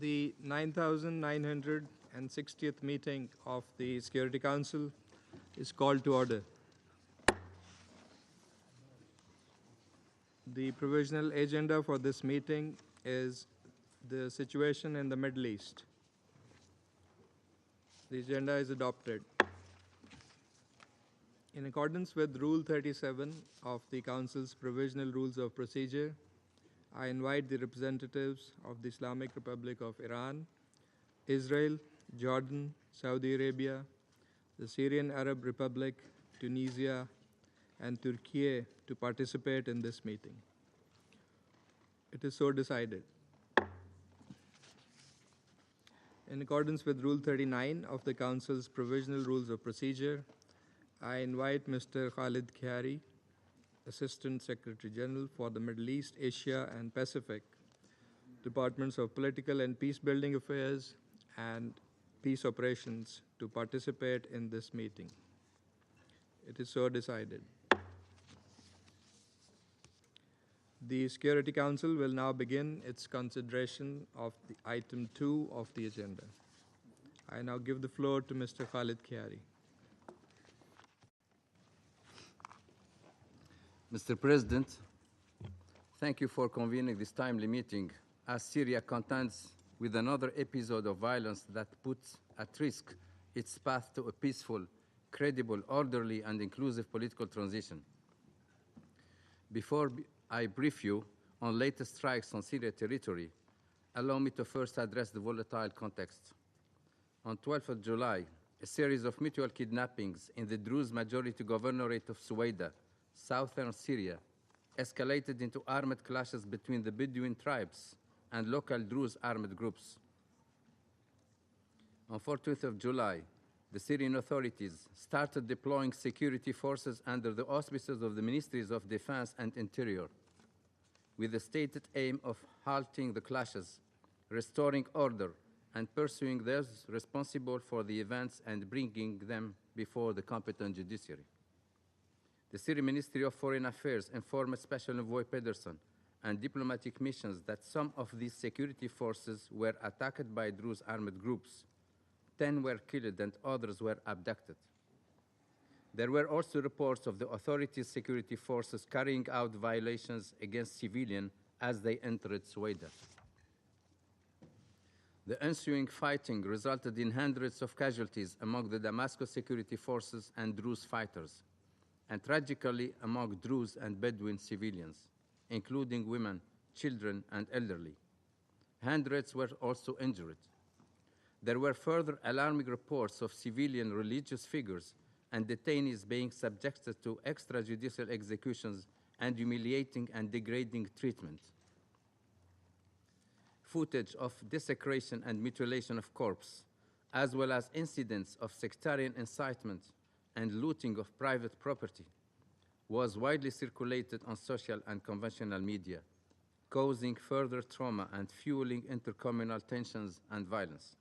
The 9,960th meeting of the Security Council is called to order. The provisional agenda for this meeting is the situation in the Middle East. The agenda is adopted. In accordance with Rule 37 of the Council's Provisional Rules of Procedure, I invite the representatives of the Islamic Republic of Iran, Israel, Jordan, Saudi Arabia, the Syrian Arab Republic, Tunisia, and Turkey to participate in this meeting. It is so decided. In accordance with Rule 39 of the Council's Provisional Rules of Procedure, I invite Mr. Khalid Khiari, Assistant Secretary General for the Middle East, Asia, and Pacific, Departments of Political and Peace-Building Affairs and Peace Operations, to participate in this meeting. It is so decided. The Security Council will now begin its consideration of the item 2 of the agenda. I now give the floor to Mr. Khalid Khiari. Mr. President, thank you for convening this timely meeting as Syria contends with another episode of violence that puts at risk its path to a peaceful, credible, orderly, and inclusive political transition. Before I brief you on latest strikes on Syria territory, allow me to first address the volatile context. On 12th of July, a series of mutual kidnappings in the Druze majority governorate of Suwaida, southern Syria, escalated into armed clashes between the Bedouin tribes and local Druze armed groups. On 14th of July, the Syrian authorities started deploying security forces under the auspices of the Ministries of Defense and Interior, with the stated aim of halting the clashes, restoring order, and pursuing those responsible for the events and bringing them before the competent judiciary. The Syrian Ministry of Foreign Affairs informed Special Envoy Pedersen and diplomatic missions that some of these security forces were attacked by Druze armed groups. 10 were killed and others were abducted. There were also reports of the authorities' security forces carrying out violations against civilians as they entered Suwaida. The ensuing fighting resulted in hundreds of casualties among the Damascus security forces and Druze fighters, and tragically among Druze and Bedouin civilians, including women, children, and elderly. Hundreds were also injured. There were further alarming reports of civilian religious figures and detainees being subjected to extrajudicial executions and humiliating and degrading treatment. Footage of desecration and mutilation of corpses, as well as incidents of sectarian incitement and looting of private property, was widely circulated on social and conventional media, causing further trauma and fueling intercommunal tensions and violence.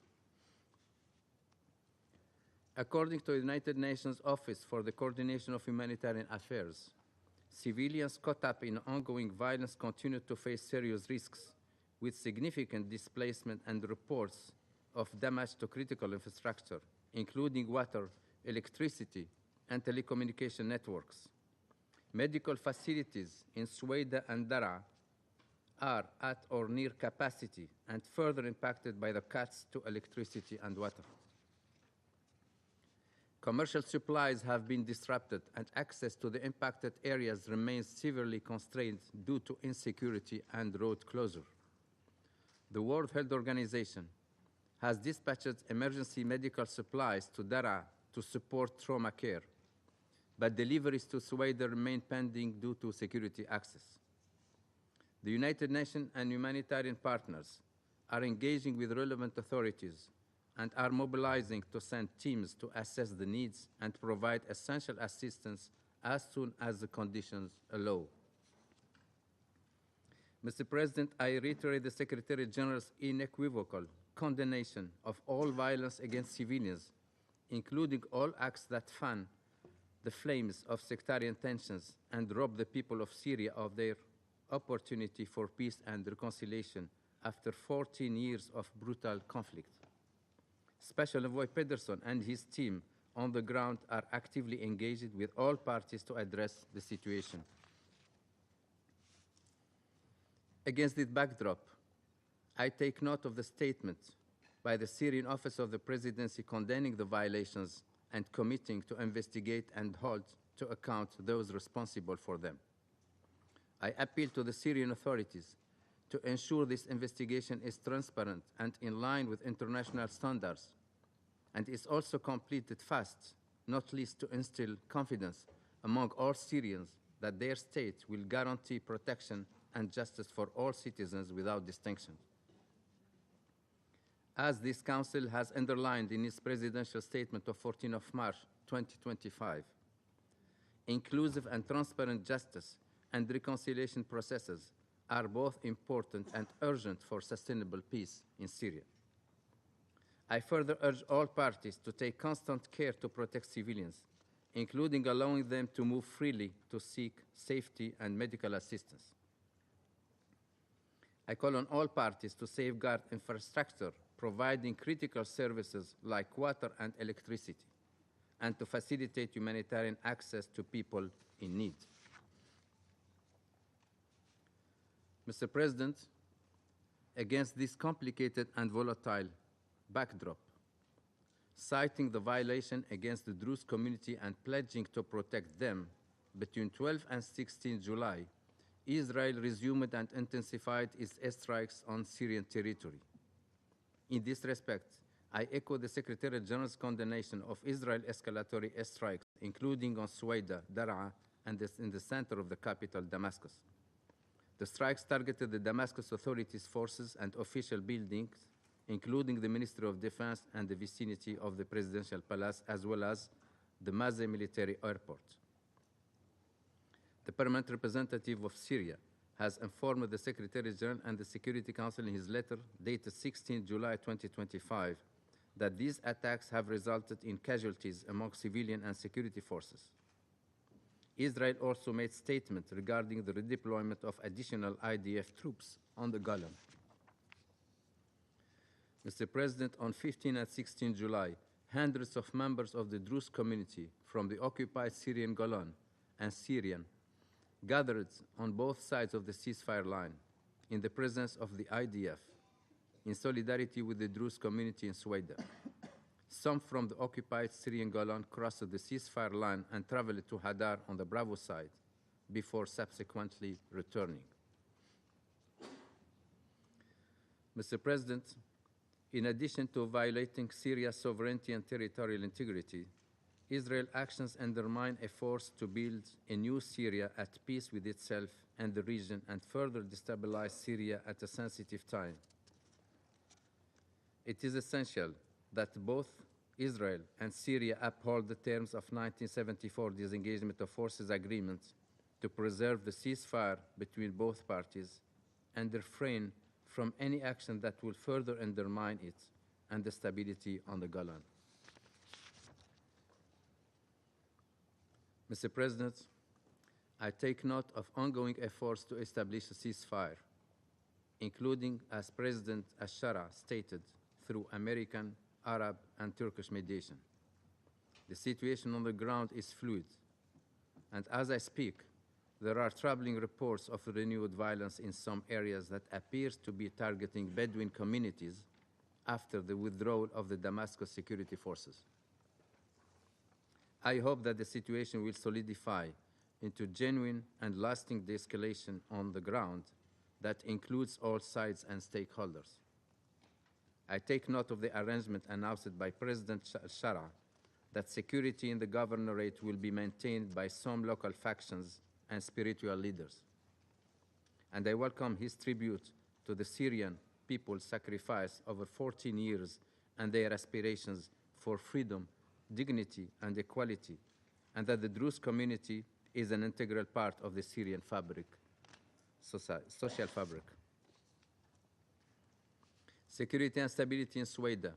According to the United Nations Office for the Coordination of Humanitarian Affairs, civilians caught up in ongoing violence continue to face serious risks, with significant displacement and reports of damage to critical infrastructure, including water, electricity, and telecommunication networks. Medical facilities in Suwaida and Daraa are at or near capacity and further impacted by the cuts to electricity and water. Commercial supplies have been disrupted and access to the impacted areas remains severely constrained due to insecurity and road closure. The World Health Organization has dispatched emergency medical supplies to Daraa to support trauma care, but deliveries to Suwaida remain pending due to security access. The United Nations and humanitarian partners are engaging with relevant authorities and are mobilizing to send teams to assess the needs and provide essential assistance as soon as the conditions allow. Mr. President, I reiterate the Secretary General's unequivocal condemnation of all violence against civilians, including all acts that fan the flames of sectarian tensions and rob the people of Syria of their opportunity for peace and reconciliation after 14 years of brutal conflict. Special Envoy Pedersen and his team on the ground are actively engaged with all parties to address the situation. Against this backdrop, I take note of the statement by the Syrian Office of the Presidency condemning the violations and committing to investigate and hold to account those responsible for them. I appeal to the Syrian authorities to ensure this investigation is transparent and in line with international standards, and is also completed fast, not least to instill confidence among all Syrians that their state will guarantee protection and justice for all citizens without distinction. As this Council has underlined in its presidential statement of 14 of March 2025, inclusive and transparent justice and reconciliation processes are both important and urgent for sustainable peace in Syria. I further urge all parties to take constant care to protect civilians, including allowing them to move freely to seek safety and medical assistance. I call on all parties to safeguard infrastructure, providing critical services like water and electricity, and to facilitate humanitarian access to people in need. Mr. President, against this complicated and volatile backdrop, citing the violation against the Druze community and pledging to protect them, between 12 and 16 July, Israel resumed and intensified its airstrikes on Syrian territory. In this respect, I echo the Secretary General's condemnation of Israel's escalatory airstrikes, including on Suwaida, Daraa, and in the center of the capital, Damascus. The strikes targeted the Damascus authorities' forces and official buildings, including the Ministry of Defense and the vicinity of the Presidential Palace, as well as the Mazeh military airport. The permanent representative of Syria has informed the Secretary General and the Security Council in his letter dated 16 July 2025 that these attacks have resulted in casualties among civilian and security forces. Israel also made statements regarding the redeployment of additional IDF troops on the Golan. Mr. President, on 15 and 16 July, hundreds of members of the Druze community from the occupied Syrian Golan and Syrian gathered on both sides of the ceasefire line in the presence of the IDF in solidarity with the Druze community in Suwaida. Some from the occupied Syrian Golan crossed the ceasefire line and traveled to Hadar on the Bravo side before subsequently returning. Mr. President, in addition to violating Syria's sovereignty and territorial integrity, Israel's actions undermine efforts to build a new Syria at peace with itself and the region and further destabilize Syria at a sensitive time. It is essential that both Israel and Syria uphold the terms of 1974 disengagement of forces agreement to preserve the ceasefire between both parties and refrain from any action that will further undermine it and the stability on the Golan. Mr. President, I take note of ongoing efforts to establish a ceasefire, including, as President al-Shara stated, through American, Arab, and Turkish mediation. The situation on the ground is fluid, and as I speak, there are troubling reports of renewed violence in some areas that appears to be targeting Bedouin communities after the withdrawal of the Damascus security forces. I hope that the situation will solidify into genuine and lasting de-escalation on the ground that includes all sides and stakeholders. I take note of the arrangement announced by President al-Shara that security in the governorate will be maintained by some local factions and spiritual leaders. And I welcome his tribute to the Syrian people's sacrifice over 14 years and their aspirations for freedom, dignity, and equality, and that the Druze community is an integral part of the Syrian fabric, social fabric. Security and stability in Suwaida,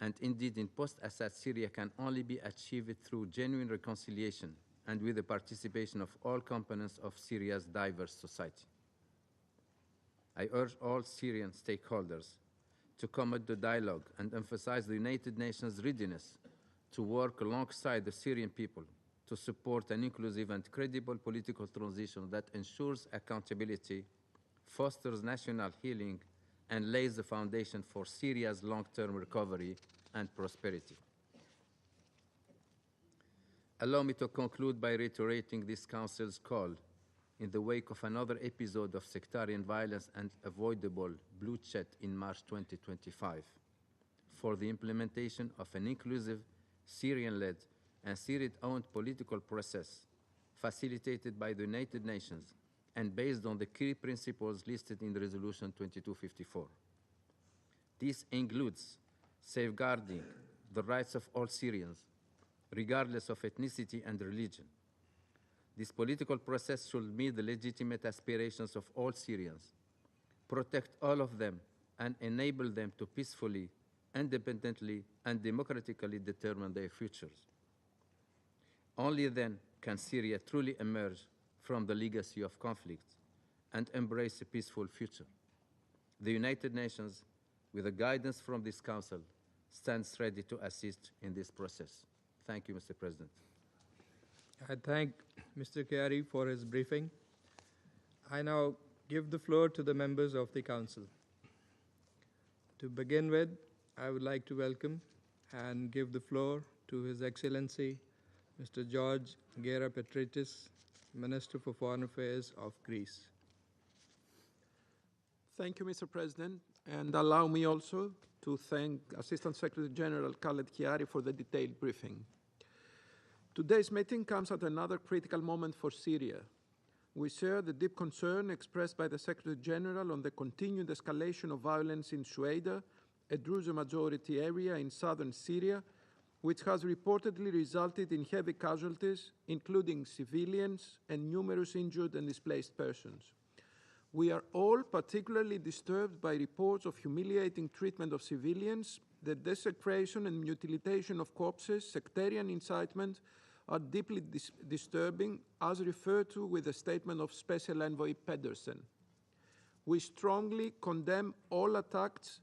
and indeed in post-Assad Syria, can only be achieved through genuine reconciliation and with the participation of all components of Syria's diverse society. I urge all Syrian stakeholders to commit the dialogue and emphasize the United Nations' readiness to work alongside the Syrian people to support an inclusive and credible political transition that ensures accountability, fosters national healing, and lays the foundation for Syria's long-term recovery and prosperity. Allow me to conclude by reiterating this Council's call in the wake of another episode of sectarian violence and avoidable bloodshed in March 2025 for the implementation of an inclusive, Syrian-led and Syrian-owned political process facilitated by the United Nations and based on the key principles listed in Resolution 2254. This includes safeguarding the rights of all Syrians, regardless of ethnicity and religion. This political process should meet the legitimate aspirations of all Syrians, protect all of them, and enable them to peacefully, independently, and democratically determine their futures. Only then can Syria truly emerge from the legacy of conflict and embrace a peaceful future. The United Nations, with the guidance from this Council, stands ready to assist in this process. Thank you, Mr. President. I thank Mr. Kyari for his briefing. I now give the floor to the members of the Council. To begin with, I would like to welcome and give the floor to His Excellency Mr. George Gerapetritis, Minister for Foreign Affairs of Greece. Thank you, Mr. President, and allow me also to thank Assistant Secretary General Khaled Kyari for the detailed briefing. Today's meeting comes at another critical moment for Syria. We share the deep concern expressed by the Secretary General on the continued escalation of violence in Shueida, a Druze majority area in southern Syria, which has reportedly resulted in heavy casualties, including civilians and numerous injured and displaced persons. We are all particularly disturbed by reports of humiliating treatment of civilians, the desecration and mutilation of corpses, sectarian incitement, are deeply disturbing, as referred to with the statement of Special Envoy Pedersen. We strongly condemn all attacks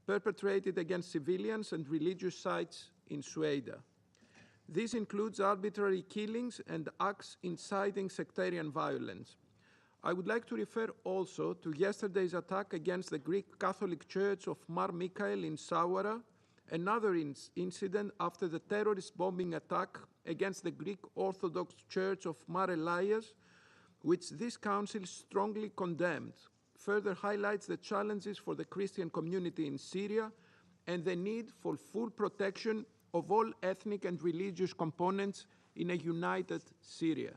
perpetrated against civilians and religious sites in Shueida. This includes arbitrary killings and acts inciting sectarian violence. I would like to refer also to yesterday's attack against the Greek Catholic Church of Mar Michael in Sawara, another incident after the terrorist bombing attack against the Greek Orthodox Church of Mar Elias, which this Council strongly condemned, further highlights the challenges for the Christian community in Syria and the need for full protection of all ethnic and religious components in a united Syria.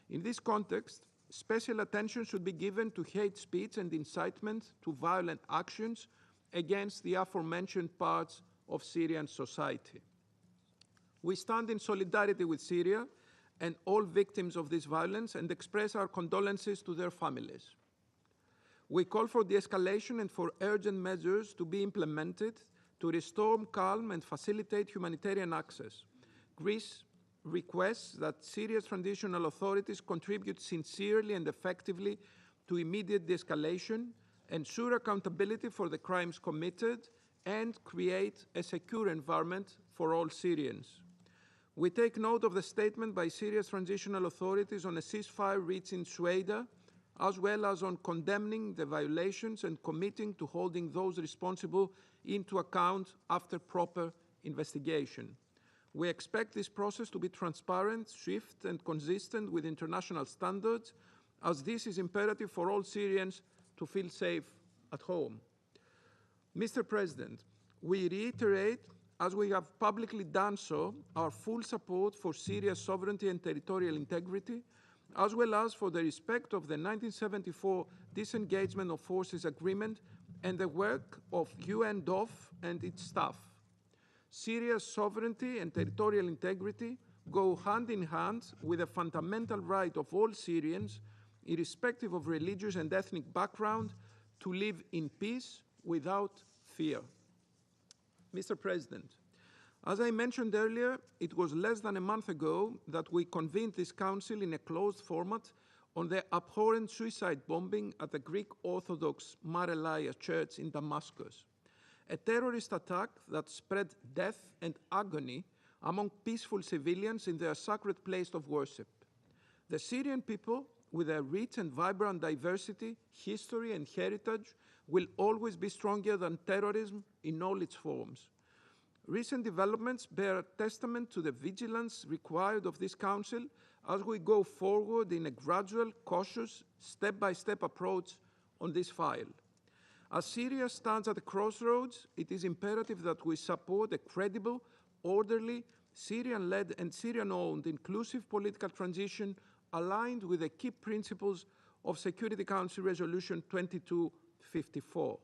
In this context, special attention should be given to hate speech and incitement to violent actions against the aforementioned parts of Syrian society. We stand in solidarity with Syria and all victims of this violence and express our condolences to their families. We call for de-escalation and for urgent measures to be implemented to restore calm and facilitate humanitarian access. Greece requests that Syria's transitional authorities contribute sincerely and effectively to immediate de-escalation, ensure accountability for the crimes committed, and create a secure environment for all Syrians. We take note of the statement by Syria's transitional authorities on a ceasefire reached in Shueida, as well as on condemning the violations and committing to holding those responsible into account after proper investigation. We expect this process to be transparent, swift, and consistent with international standards, as this is imperative for all Syrians to feel safe at home. Mr. President, we reiterate, as we have publicly done so, our full support for Syria's sovereignty and territorial integrity, as well as for the respect of the 1974 Disengagement of Forces Agreement and the work of UNDOF and its staff. Syria's sovereignty and territorial integrity go hand in hand with the fundamental right of all Syrians, irrespective of religious and ethnic background, to live in peace without fear. Mr. President, as I mentioned earlier, it was less than a month ago that we convened this Council in a closed format on the abhorrent suicide bombing at the Greek Orthodox Mar Elia Church in Damascus, a terrorist attack that spread death and agony among peaceful civilians in their sacred place of worship. The Syrian people, with their rich and vibrant diversity, history, and heritage, will always be stronger than terrorism in all its forms. Recent developments bear testament to the vigilance required of this Council as we go forward in a gradual, cautious, step-by-step approach on this file. As Syria stands at a crossroads, it is imperative that we support a credible, orderly, Syrian-led and Syrian-owned inclusive political transition aligned with the key principles of Security Council Resolution 2254.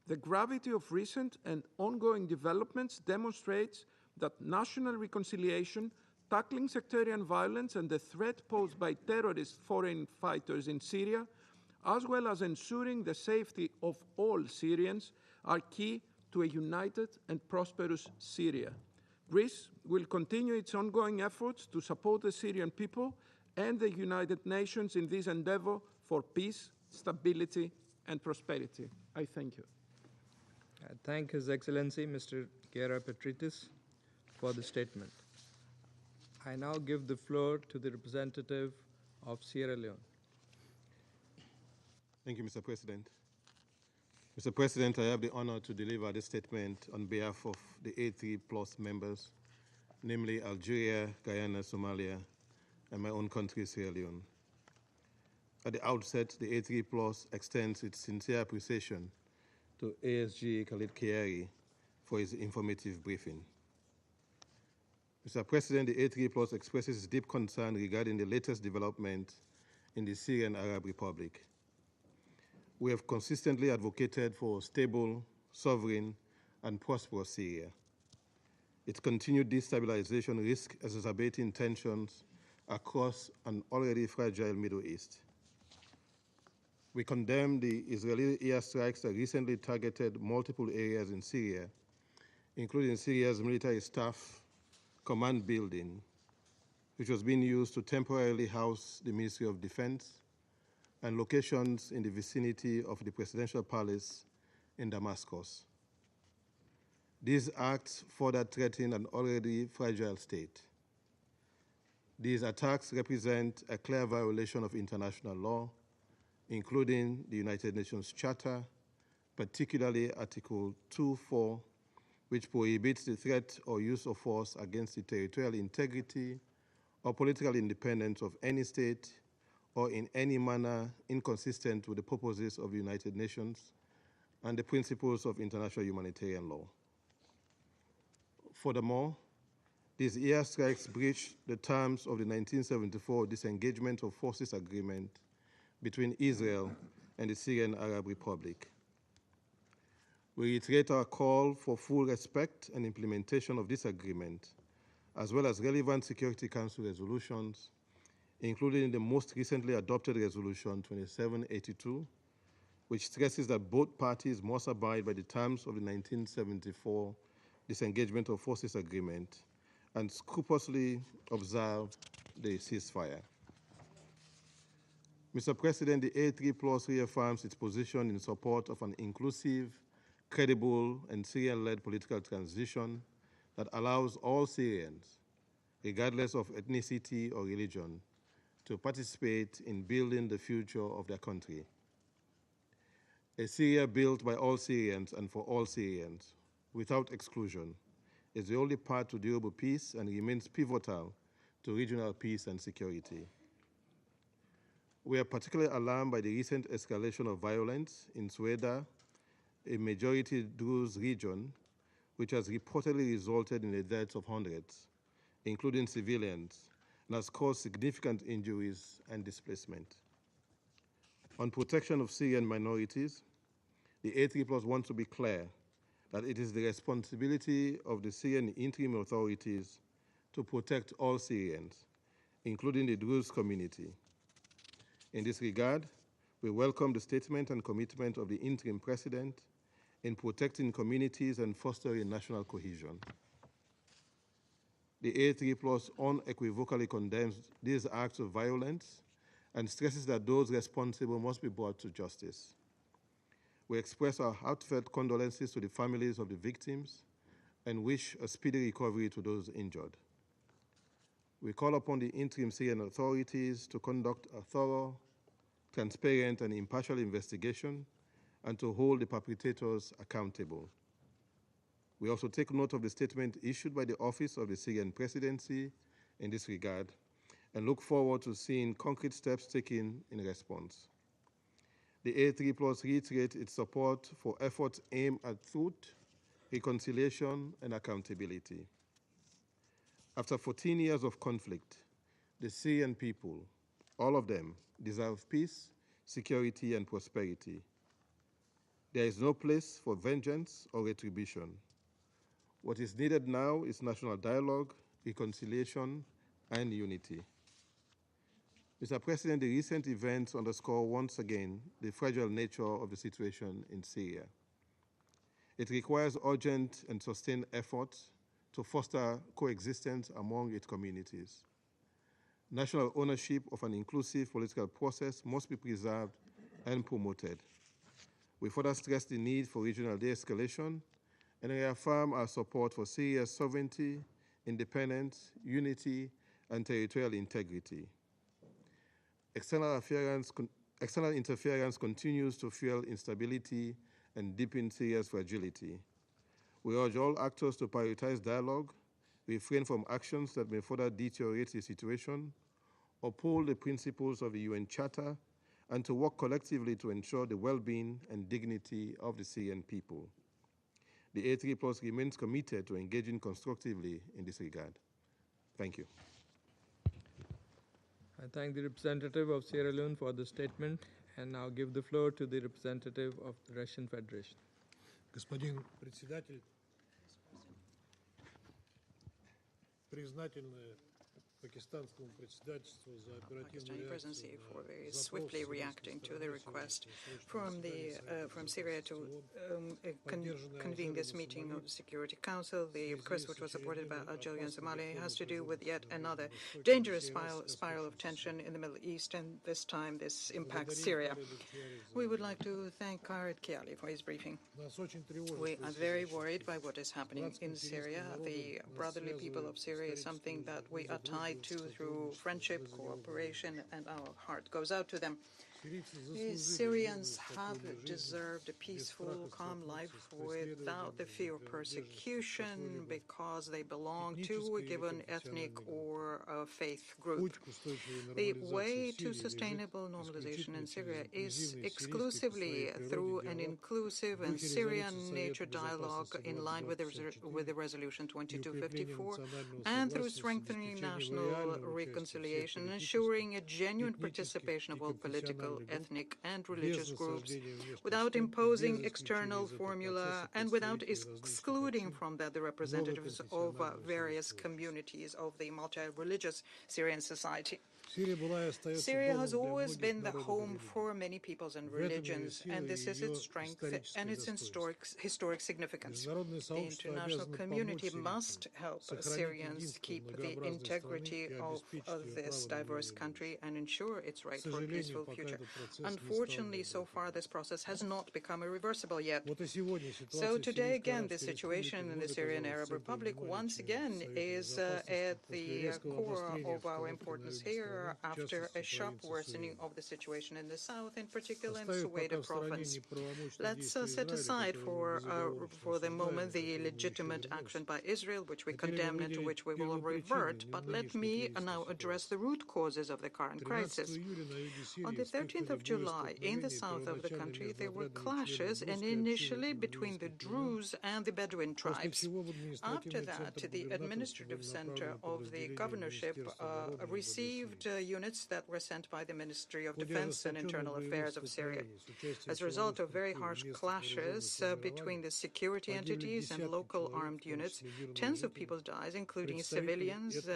The gravity of recent and ongoing developments demonstrates that national reconciliation, tackling sectarian violence and the threat posed by terrorist foreign fighters in Syria, as well as ensuring the safety of all Syrians, are key to a united and prosperous Syria. Greece will continue its ongoing efforts to support the Syrian people and the United Nations in this endeavor for peace, stability, and prosperity. I thank you. I thank His Excellency, Mr. Gera Petritis, for the statement. I now give the floor to the representative of Sierra Leone. Thank you, Mr. President. Mr. President, I have the honor to deliver this statement on behalf of the A3 Plus members, namely Algeria, Guyana, Somalia, and my own country, Sierra Leone. At the outset, the A3 Plus extends its sincere appreciation to ASG Khalid Kiari for his informative briefing. Mr. President, the A3 Plus expresses deep concern regarding the latest development in the Syrian Arab Republic. We have consistently advocated for stable, sovereign, and prosperous Syria. Its continued destabilization risks exacerbating tensions across an already fragile Middle East. We condemn the Israeli airstrikes that recently targeted multiple areas in Syria, including Syria's military staff command building, which was being used to temporarily house the Ministry of Defense, and locations in the vicinity of the presidential palace in Damascus. These acts further threaten an already fragile state. These attacks represent a clear violation of international law, including the United Nations Charter, particularly Article 2.4, which prohibits the threat or use of force against the territorial integrity or political independence of any state or in any manner inconsistent with the purposes of the United Nations and the principles of international humanitarian law. Furthermore, these airstrikes breach the terms of the 1974 Disengagement of Forces Agreement between Israel and the Syrian Arab Republic. We reiterate our call for full respect and implementation of this agreement, as well as relevant Security Council resolutions, including the most recently adopted Resolution 2782, which stresses that both parties must abide by the terms of the 1974 Disengagement of Forces Agreement and scrupulously observe the ceasefire. Mr. President, the A3 Plus reaffirms its position in support of an inclusive, credible, and Syrian-led political transition that allows all Syrians, regardless of ethnicity or religion, to participate in building the future of their country. A Syria built by all Syrians and for all Syrians, without exclusion, is the only path to durable peace and remains pivotal to regional peace and security. We are particularly alarmed by the recent escalation of violence in Sueda, a majority Druze region, which has reportedly resulted in the deaths of hundreds, including civilians, and has caused significant injuries and displacement. On protection of Syrian minorities, the A3 Plus wants to be clear that it is the responsibility of the Syrian interim authorities to protect all Syrians, including the Druze community. In this regard, we welcome the statement and commitment of the interim president in protecting communities and fostering national cohesion. The A3 Plus unequivocally condemns these acts of violence and stresses that those responsible must be brought to justice. We express our heartfelt condolences to the families of the victims and wish a speedy recovery to those injured. We call upon the interim Syrian authorities to conduct a thorough, transparent, and impartial investigation and to hold the perpetrators accountable. We also take note of the statement issued by the Office of the Syrian Presidency in this regard and look forward to seeing concrete steps taken in response. The A3+ reiterates its support for efforts aimed at truth, reconciliation, and accountability. After 14 years of conflict, the Syrian people, all of them, deserve peace, security, and prosperity. There is no place for vengeance or retribution. What is needed now is national dialogue, reconciliation, and unity. Mr. President, the recent events underscore once again the fragile nature of the situation in Syria. It requires urgent and sustained efforts to foster coexistence among its communities. National ownership of an inclusive political process must be preserved and promoted. We further stress the need for regional de-escalation and reaffirm our support for Syria's sovereignty, independence, unity, and territorial integrity. External interference continues to fuel instability and deepen Syria's fragility. We urge all actors to prioritize dialogue, refrain from actions that may further deteriorate the situation, uphold the principles of the UN Charter, and to work collectively to ensure the well-being and dignity of the Syrian people. The A3+ remains committed to engaging constructively in this regard. Thank you. I thank the representative of Sierra Leone for the statement and now give the floor to the representative of the Russian Federation. Господин председатель, признательны пакистанскому председательству за оперативную presidency for very реакцию swiftly reacting to the request from Syria to convene this meeting of the Security Council. The request, which was supported by Algeria and Somalia, has to do with yet another dangerous spiral of tension in the Middle East, and this time this impacts Syria. We would like to thank Khaled Kiali for his briefing. We are very worried by what is happening in Syria. The brotherly people of Syria is something that we are tied to through friendship, cooperation, and our heart goes out to them. The Syrians have deserved a peaceful, calm life without the fear of persecution because they belong to a given ethnic or faith group. The way to sustainable normalization in Syria is exclusively through an inclusive and Syrian-nature dialogue in line with the Resolution 2254 and through strengthening national reconciliation, ensuring a genuine participation of all political, ethnic, and religious groups without imposing external formula and without excluding from that the representatives of various communities of the multi-religious Syrian society. Syria has always been the home for many peoples and religions, and this is its strength and its historic significance. The international community must help Syrians keep the integrity of this diverse country and ensure its right for a peaceful future. Unfortunately, so far, this process has not become irreversible yet. So today, again, the situation in the Syrian Arab Republic once again is at the core of our importance here, after a sharp worsening of the situation in the south, in particular in Soweto province. Let's set aside for the moment the legitimate action by Israel, which we condemn and to which we will revert, but let me now address the root causes of the current crisis. On the 13th of July, in the south of the country, there were clashes, and initially between the Druze and the Bedouin tribes. After that, the administrative center of the governorship received units that were sent by the Ministry of Defense and Internal Affairs of Syria. As a result of very harsh clashes between the security entities and local armed units, tens of people died, including civilians,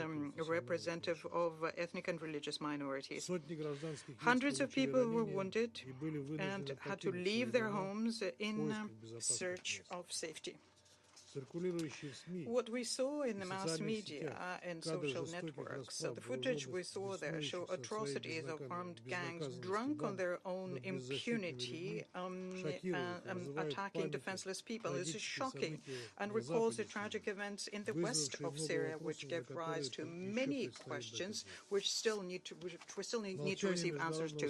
representative of ethnic and religious minorities. Hundreds of people were wounded and had to leave their homes in search of safety. Циркулирующие в СМИ What we saw in the mass sociальных media сетях and кадры social жестоких networks, расправ the footage we вооруженных, saw there show беснующихся в своей atrocities of armed gangs безнаказанности drunk on банд their own над беззащитными impunity, людьми, шокирует и вызывает attacking памяти defenseless people. This is трагические shocking события and на recalls the Западе tragic events in the west вызвавшие of много Syria, which вопросов, на gave rise которые to еще many предстоит questions дать which we still need to receive answers to.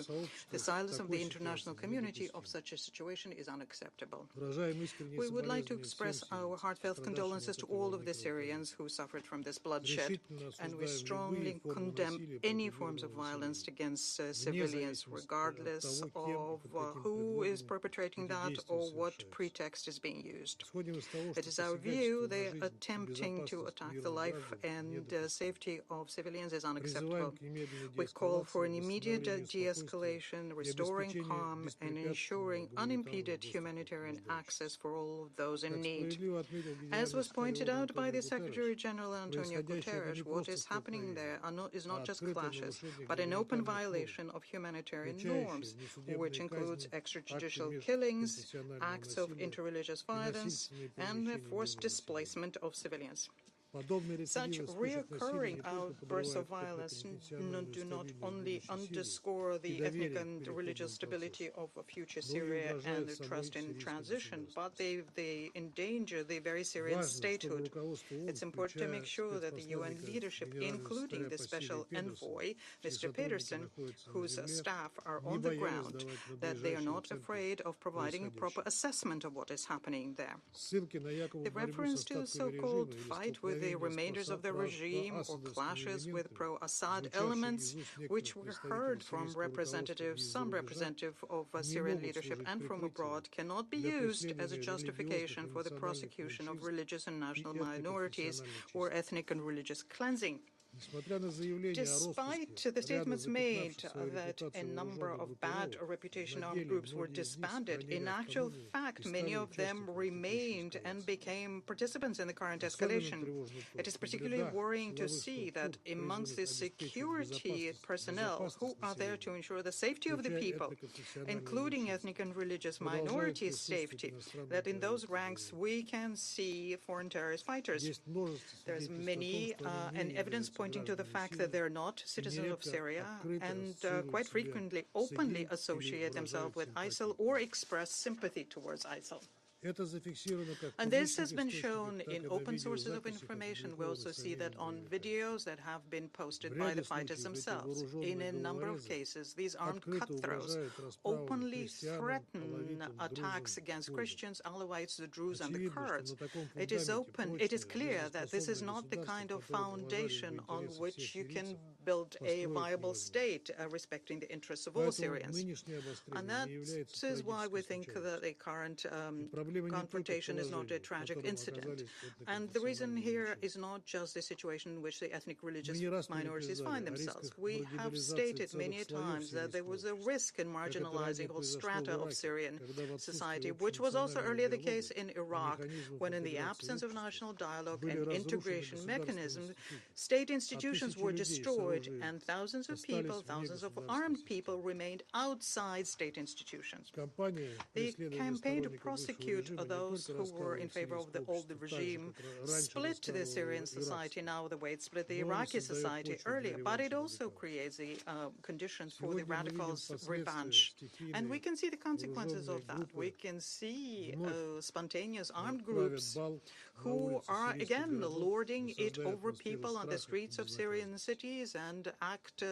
The silence of the international community of such a situation is unacceptable. Выражаем искренние We would like to соболезнования express всем our семьям, heartfelt condolences to all of the пострадавшим от этой Syrians who suffered from this bloodshed, Решительно and we осуждаем strongly любые формы condemn насилия any против forms of мирного violence населения, against вне civilians, зависимости от regardless того, кем и of под каким who is предлогом perpetrating эти that действия or what совершаются. pretext is being used. Исходим из того, It что is our посягательство view на they жизнь are и attempting to безопасность attack the мирных life граждан and недопустимо. safety of civilians is unacceptable. Призываем к немедленной We call for an деэскалации, immediate восстановлению спокойствия de-escalation, и restoring обеспечению calm, and ensuring беспрепятственного гуманитарного unimpeded доступа к humanitarian нуждающимся. access for all of those in Как need. справедливо отметил As was генеральный pointed секретарь out by Антонио the Secretary Гутерреш, General Antonio происходящее это Guterres, не what просто is happening there is not just открытое clashes, нарушение but an open гуманитарных норм, violation of humanitarian включающее norms, внесудебные which includes казни, extrajudicial акты killings, межконфессионального acts of насилия interreligious и violence, насильственные and перемещения forced мирного населения. displacement of civilians. Подобные Such рецидивы вспышек насилия не reoccurring только outbursts of подрывают крепкую violence конфессиональную do not стабильность only будущей Сирии underscore и the ethnic доверие к and переходному religious stability процессу, of a future но и Syria and угрожают the самой trust in сирийской transition, but государственности. they endanger the very Syrian Важно, чтобы statehood. руководство ООН, It's important to make включая sure that the UN спецпосланника leadership, генерального including секретаря the по special Сирии Педерсона, envoy, чьи Mr. сотрудники Pedersen, находятся на whose земле, staff are не on the боялись ground, давать that they are надлежащие not оценки afraid of providing a proper происходящему. assessment of what is happening there. Ссылки на якобы The борьбу с reference to the остатками режима so-called или fight with the столкновения с remainders of the regime or проасадовскими clashes with элементами, pro-Assad звучавшие elements, из уст which некоторых were heard представителей from сирийского руководства и some из-за рубежа, representative of не Syrian могут leadership служить and from прикрытием abroad, cannot be для used as a преследования justification религиозных и for the национальных prosecution of меньшинств religious and и national minorities этноконфессиональных or чисток. ethnic and religious cleansing. Несмотря на заявления о Despite распуске the ряда statements made запятнавших свою that a репутацию number вооруженных of bad группировок, reputation на armed деле groups were многие из них disbanded, сохранили in actual автономию и fact, стали many of them участниками remained текущей and эскалации. became participants in the current Особенно escalation. тревожно то, It is что в particularly рядах worrying to силовых see that структур, amongst the призванных обеспечить security personnel who are there to населения, ensure the safety of the включая people, этноконфессиональные including меньшинства, ethnic and religious продолжают minorities' присутствовать safety, иностранные that in those террористы. ranks we can see foreign terrorist fighters. Есть множество There's свидетельств о том, many что они не and evidence являются pointing to the гражданами fact that Сирии they're not и citizens of нередко Syria открыто and ассоциируют quite себя frequently с openly ИГИЛ или associate themselves выражают with ISIL симпатию. or express sympathy towards ISIL. Это зафиксировано как в And this публичных has been источниках, shown так и in на open sources of видеозаписях, information. We also опубликованных see that самими on боевиками. videos that have been posted В by ряде the fighters случаев эти themselves. In a вооруженные number of головорезы cases, these armed открыто cutthroats угрожают расправами openly христианам, threaten алавитам, attacks друзам, against курдам. Christians, Alawites, the Druze, and the Очевидно, что Kurds. на таком It is фундаменте clear прочное, that this is жизнеспособное not the kind of государство, которое уважали бы foundation on интересы which всех you can сирийцев, build a построить viable невозможно. state respecting the interests of all Поэтому Syrians. нынешнее And обострение не является that is why we трагической think that случайностью. the current И проблема не только в confrontation is not a положении, в tragic котором incident. оказались And the reason этноконфессиональные here меньшинства. is not just the situation in which the ethnic religious Мы не раз minorities предупреждали find о themselves. рисках We have маргинализации stated целых many слоев times that there сирийского was a общества, risk in как это marginalizing ранее whole произошло strata в of Ираке, Syrian когда в society, отсутствие which was also общенационального earlier the диалога case in и Iraq, механизмов when in the интеграции absence of общества national dialogue были and разрушены integration государственные mechanisms, институты, state а institutions тысячи were людей с destroyed оружием and thousands of people, остались вне thousands of государственной armed системы. people remained outside state institutions. Кампания The преследования campaign to сторонников бывшего prosecute режима не those только who were in раскалывает favor of the сирийское old общество, так же, regime как раньше split the Syrian раскалывало society иракское. now the way it split the Но и Iraqi создает society почву для earlier, but it реванша also радикалов. creates the conditions for the Сегодня мы видим radicals' последствия revanche. And we стихийные can see the consequences of вооруженные that. We группы can see вновь spontaneous armed правят groups бал на who улицах are сирийских again городов, lording it создая over атмосферу people on the страха и streets of Syrian безнаказанности. cities and act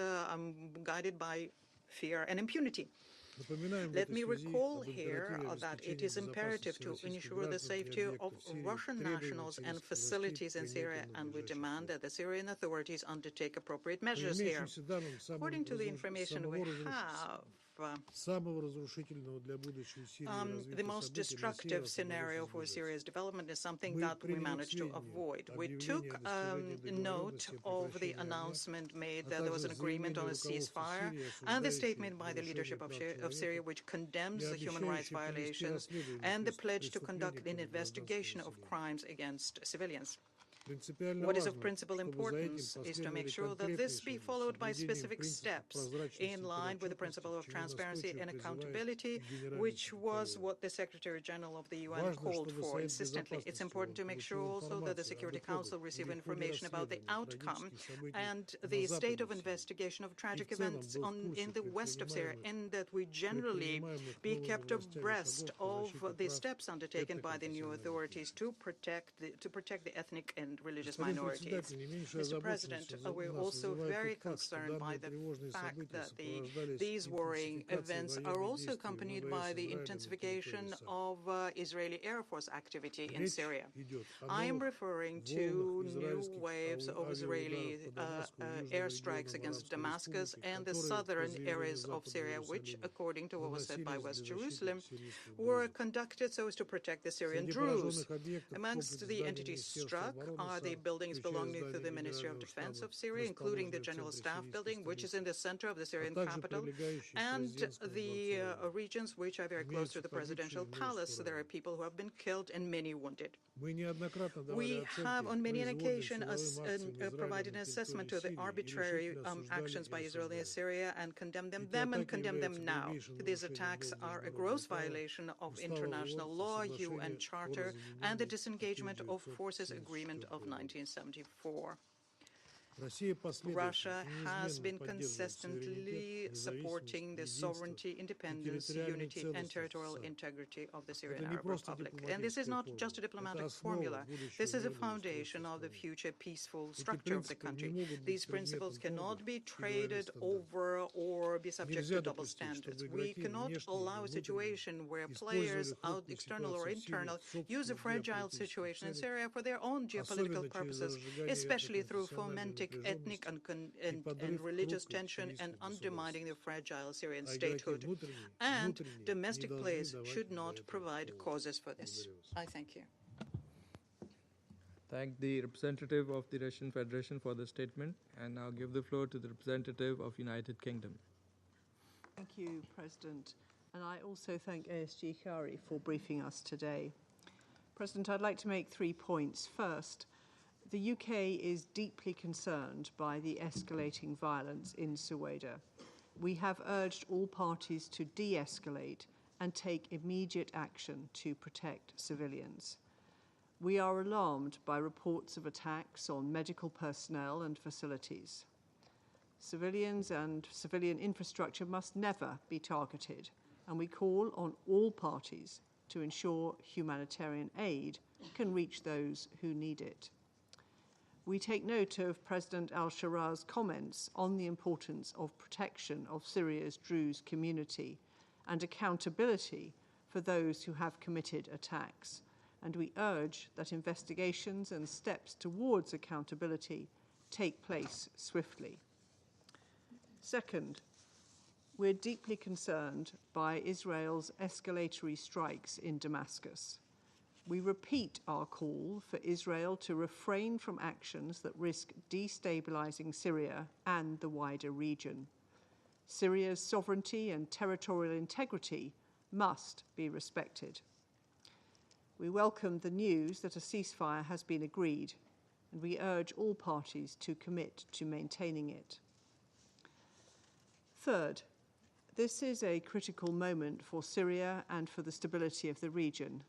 guided by fear and impunity. Напоминаем в Let этой me связи recall об here императиве that it обеспечения is imperative безопасности to российских ensure the граждан и safety of объектов Сирии, Russian требуем nationals and сирийских властей facilities in принять Syria, их and we надлежащие demand меры. that the Syrian authorities undertake appropriate По measures here. имеющимся данным, According to the information we have, самого разрушительного для будущей Сирии the развития most событий на сей destructive раз scenario удалось for избежать. Syria's development is something Мы that we приняли к managed to сведению avoid. We объявление took о достижении note договоренности о of the прекращении огня, announcement made а that there was также an agreement on a заявление руководства ceasefire Сирии, and the осуждающее statement by the leadership нарушение of прав Syria, человека which condemns и the human rights обещающее провести violations расследование and the pledge to преступлений conduct an против investigation гражданского of населения. crimes against civilians. Принципиально What is of важно, principal чтобы за этим importance is to make последовали sure that this be конкретные шаги с followed by соблюдением specific принципов steps прозрачности in и line with the подотчетности, principle of к чему transparency настойчиво and призывает accountability, и Генеральный which was секретариат. what the Secretary General of the UN Важно, called чтобы for Совет insistently. It's Безопасности important to ООН make sure получил also that the информацию Security об итогах Council receive или ходе information about the расследования outcome трагических событий and на the state of Западе Сирии. investigation of И tragic в целом events был в курсе in the west of Syria, and that we generally предпринимаемых be новыми kept властями abreast шагов по of защите the прав steps undertaken by the new этноконфессиональных authorities to protect the ethnic and religious Господин minorities. председатель, не меньшая Mr. President, озабоченность we're нас also вызывает very тот факт, что concerned by данные the тревожные fact события that сопровождались these worrying интенсификацией events are военных also действий accompanied ВВС by the Израиля на intensification территории САФ. of Israeli Air Force activity in Речь Syria. идет о I am новых referring волнах to new израильских waves of Israeli авиаударов по Дамаску и южным airstrikes регионам against Арабской Damascus Республики, and the которые, по southern заявлению areas of Западного Syria, which, Иерусалима, according to what was said by наносились West для защиты Jerusalem, сирийских were друзей. conducted so as to protect the Syrian Среди Druze. пораженных объектов Amongst комплекс the зданий entities Министерства struck обороны are the САФ, buildings включая belonging to здание the Ministry of Генерального Defense штаба, of Syria, including the расположенное в General центре Staff сирийской Building, which is столицы, in the center of the а Syrian также capital, прилегающие к and президентскому the дворцу. regions which are very close to Имеются the погибшие presidential и множество palace. There are раненых. people who have been killed and many wounded. Мы неоднократно давали We have оценки on many an произвольным occasion силовым акциям Израиля provided an на assessment территории to the Сирии и arbitrary решительно осуждали actions by и Israel in осуждаем. Syria and condemned them Эти then and атаки condemn them являются now. грубейшим These нарушением attacks норм are a международного gross права, violation of Устава international ООН, law, Соглашения UN о Charter, and the разъединении disengagement of forces 1974 agreement of года. 1974. Россия последовательно Russia и has неизменно been поддерживает consistently суверенитет, supporting the независимость, sovereignty, единство independence, и территориальную unity, and целостность territorial САФ. integrity of the Это Syrian не Arab просто Republic. And this is дипломатическая not формула, just a это diplomatic основа formula. будущего This is a мирного foundation устройства of the страны. future peaceful Эти structure of the принципы не country. могут быть These principles предметом cannot торгов be и двойных traded стандартов. over or be subject Нельзя to double допустить, standards. чтобы We игроки cannot внешние allow a или внутренние situation where использовали players, out хрупкую external or ситуацию в internal, Сирии в use a собственных fragile геополитических situation in целях, Syria for their own geopolitical особенно через purposes, разжигание especially through этноконфессиональной fomenting ethnic напряженности and подрыв religious хрупкой tension and сирийской undermining the государственности. fragile Syrian А игроки statehood. внутренние And не domestic должны players давать should для not этого provide повод. causes for this. Благодарю вас. I thank you. Thank the representative of the Russian Federation for the statement, and now give the floor to the representative of United Kingdom. Thank you, President. And I also thank ASG Khari for briefing us today. President, I'd like to make 3 points. First, the UK is deeply concerned by the escalating violence in Suwaida. We have urged all parties to de-escalate and take immediate action to protect civilians. We are alarmed by reports of attacks on medical personnel and facilities. Civilians and civilian infrastructure must never be targeted, and we call on all parties to ensure humanitarian aid can reach those who need it. We take note of President al-Shara's comments on the importance of protection of Syria's Druze community and accountability for those who have committed attacks, and we urge that investigations and steps towards accountability take place swiftly. Second, we're deeply concerned by Israel's escalatory strikes in Damascus. We repeat our call for Israel to refrain from actions that risk destabilizing Syria and the wider region. Syria's sovereignty and territorial integrity must be respected. We welcome the news that a ceasefire has been agreed, and we urge all parties to commit to maintaining it. Third, this is a critical moment for Syria and for the stability of the region.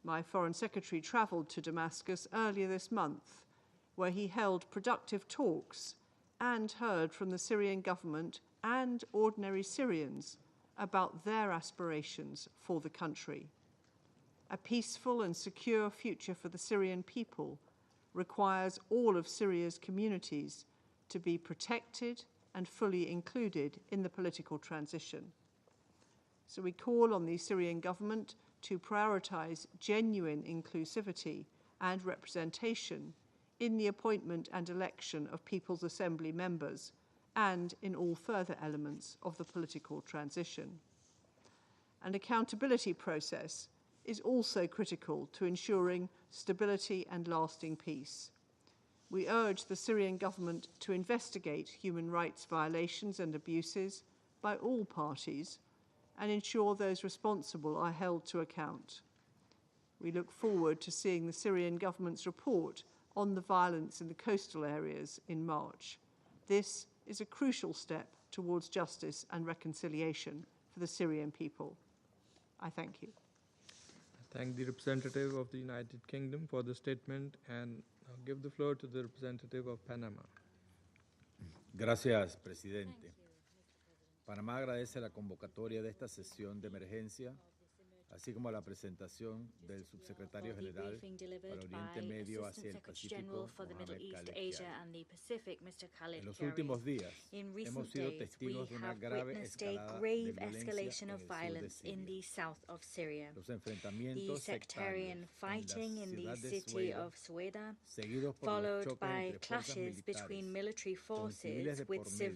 My Foreign Secretary travelled to Damascus earlier this month, where he held productive talks and heard from the Syrian government and ordinary Syrians about their aspirations for the country. A peaceful and secure future for the Syrian people requires all of Syria's communities to be protected and fully included in the political transition. So we call on the Syrian government to prioritise genuine inclusivity and representation in the appointment and election of People's Assembly members and in all further elements of the political transition. An accountability process is also critical to ensuring stability and lasting peace. We urge the Syrian government to investigate human rights violations and abuses by all parties and ensure those responsible are held to account. We look forward to seeing the Syrian government's report on the violence in the coastal areas in March. This is a crucial step towards justice and reconciliation for the Syrian people. I thank you. I thank the representative of the United Kingdom for the statement and I'll give the floor to the representative of Panama. Gracias, presidente. Panamá agradece la convocatoria de esta sesión de emergencia, así como la presentación del subsecretario general para Oriente Medio, Asia y el Pacífico, Mohamed Khaled Kyari. En los últimos días hemos sido testigos de una grave escalada de violencia en el sur de Siria. Los enfrentamientos sectarios en la ciudad de Sueda, seguidos por los choques entre fuerzas militares con civiles de por medio,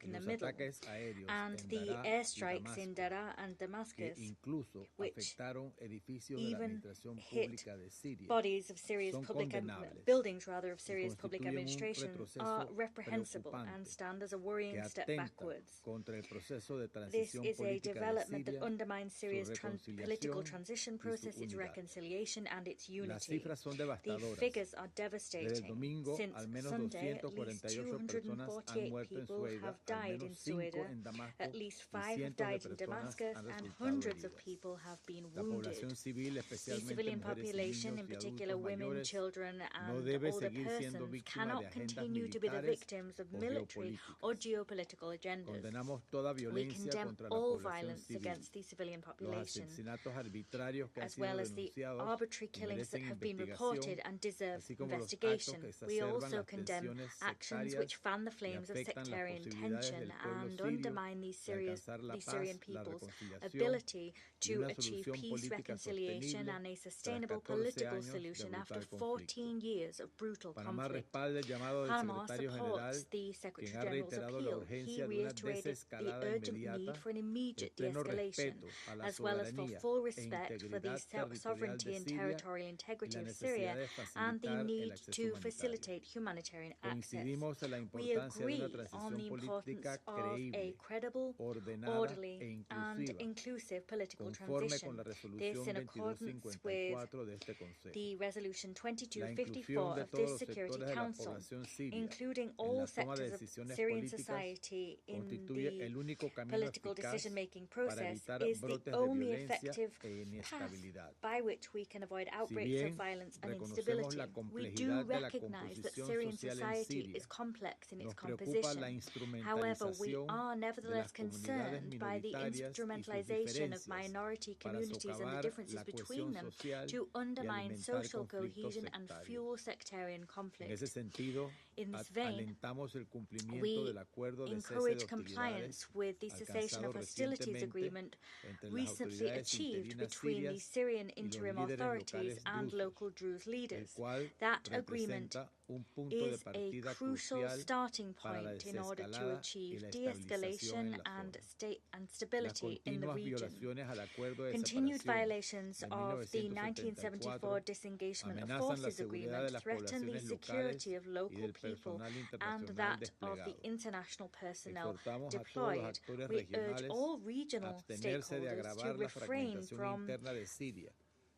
y los ataques aéreos en Daraa y Damasco, que incluso afectaron edificios de la administración pública de Siria, bodies of Syria's son public condenables buildings rather of y Syria's public constituyen un administration retroceso are reprehensible preocupante and stand as a que worrying step atenta backwards. contra el proceso de This transición is a política de development that Siria, undermines Syria's su political reconciliación transition y su process, its unidad. reconciliation and its Las unity. cifras son The devastadoras. figures are Desde el devastating. domingo, Since al menos Sunday, at least 248 personas han 248 muerto en people Sueda, have al died in menos 5 Sueda, en Damasco at least y 5 have cientos de died in personas Damascus, han and resultado hundreds of heridas. people have been La wounded. población civil, The especialmente civilian mujeres y population, in niños y particular adultos women, mayores, children, no and debe older seguir siendo persons víctima de cannot agendas continue to be the militares victims of o military or geopolíticas. geopolitical agendas. Condenamos toda We violencia condemn contra la all población violence civil. against the civilian Los population, asesinatos arbitrarios que han as sido well as the denunciados arbitrary y killings that merecen have been investigación, reported and deserve así como los actos investigation. que We exacerban also las condemn tensiones actions sectarias which fan the y flames of afectan las sectarian posibilidades tension del pueblo and sirio undermine the de alcanzar la Syrian paz, la people's reconciliación ability y to una achieve solución peace, política reconciliation, sostenible and a tras sustainable 14 political años de solution after brutal conflicto. 14 years of brutal Panamá conflict. respalda el llamado del Panama secretario general, supports the quien Secretary ha General's reiterado la appeal. He urgencia de una reiterated the desescalada urgent need inmediata, for an el immediate pleno de-escalation, respeto a la as well as for soberanía full e respect for the integridad territorial sovereignty de and Siria territorial y integrity la of necesidad Syria, de and the facilitar el need acceso to humanitario. facilitate humanitarian access. Coincidimos en la We importancia de agree una on the transición importance política of a creíble, credible, ordenada orderly, e and inclusiva, inclusive political conforme transition. con la This resolución in accordance with 2254 de este Consejo. the Resolution La 2254 inclusión de of todos this los Security sectores de la Council, población siria including en all la toma de sectors of decisiones Syrian políticas society in constituye the el único camino political eficaz decision-making para process, evitar is the brotes de only violencia effective e path inestabilidad. by which we can avoid Si outbreaks bien of violence and reconocemos instability. la We do complejidad de la recognize that composición Syrian social en society Siria, is complex in its nos preocupa la composition. However, we instrumentalización are de nevertheless las comunidades concerned by the minoritarias y sus instrumentalization of diferencias minority para communities and the socavar differences la between cohesión them social to y undermine alimentar social conflictos cohesion and sectarios. fuel sectarian En conflict. ese sentido, In this vein, alentamos el cumplimiento we del acuerdo de cese de encourage hostilidades compliance with the cessation alcanzado of hostilities recientemente agreement entre las recently autoridades achieved interinas between the sirias Syrian y los interim líderes authorities locales and drusos, local Druze el leaders. cual That agreement representa un punto de is a partida crucial crucial starting para la point in order to desescalada y achieve la estabilización en de-escalation la and zona. Las stability in the continuas region. violaciones al acuerdo de Continued separación violations de of the 1974 1974 disengagement of amenazan la forces seguridad de agreement las threaten the poblaciones security locales of y local del people personal and internacional that of the desplegado. international personnel Exhortamos a todos los deployed. actores We urge regionales all a regional abstenerse de stakeholders to agravar la refrain fragmentación from interna de Siria,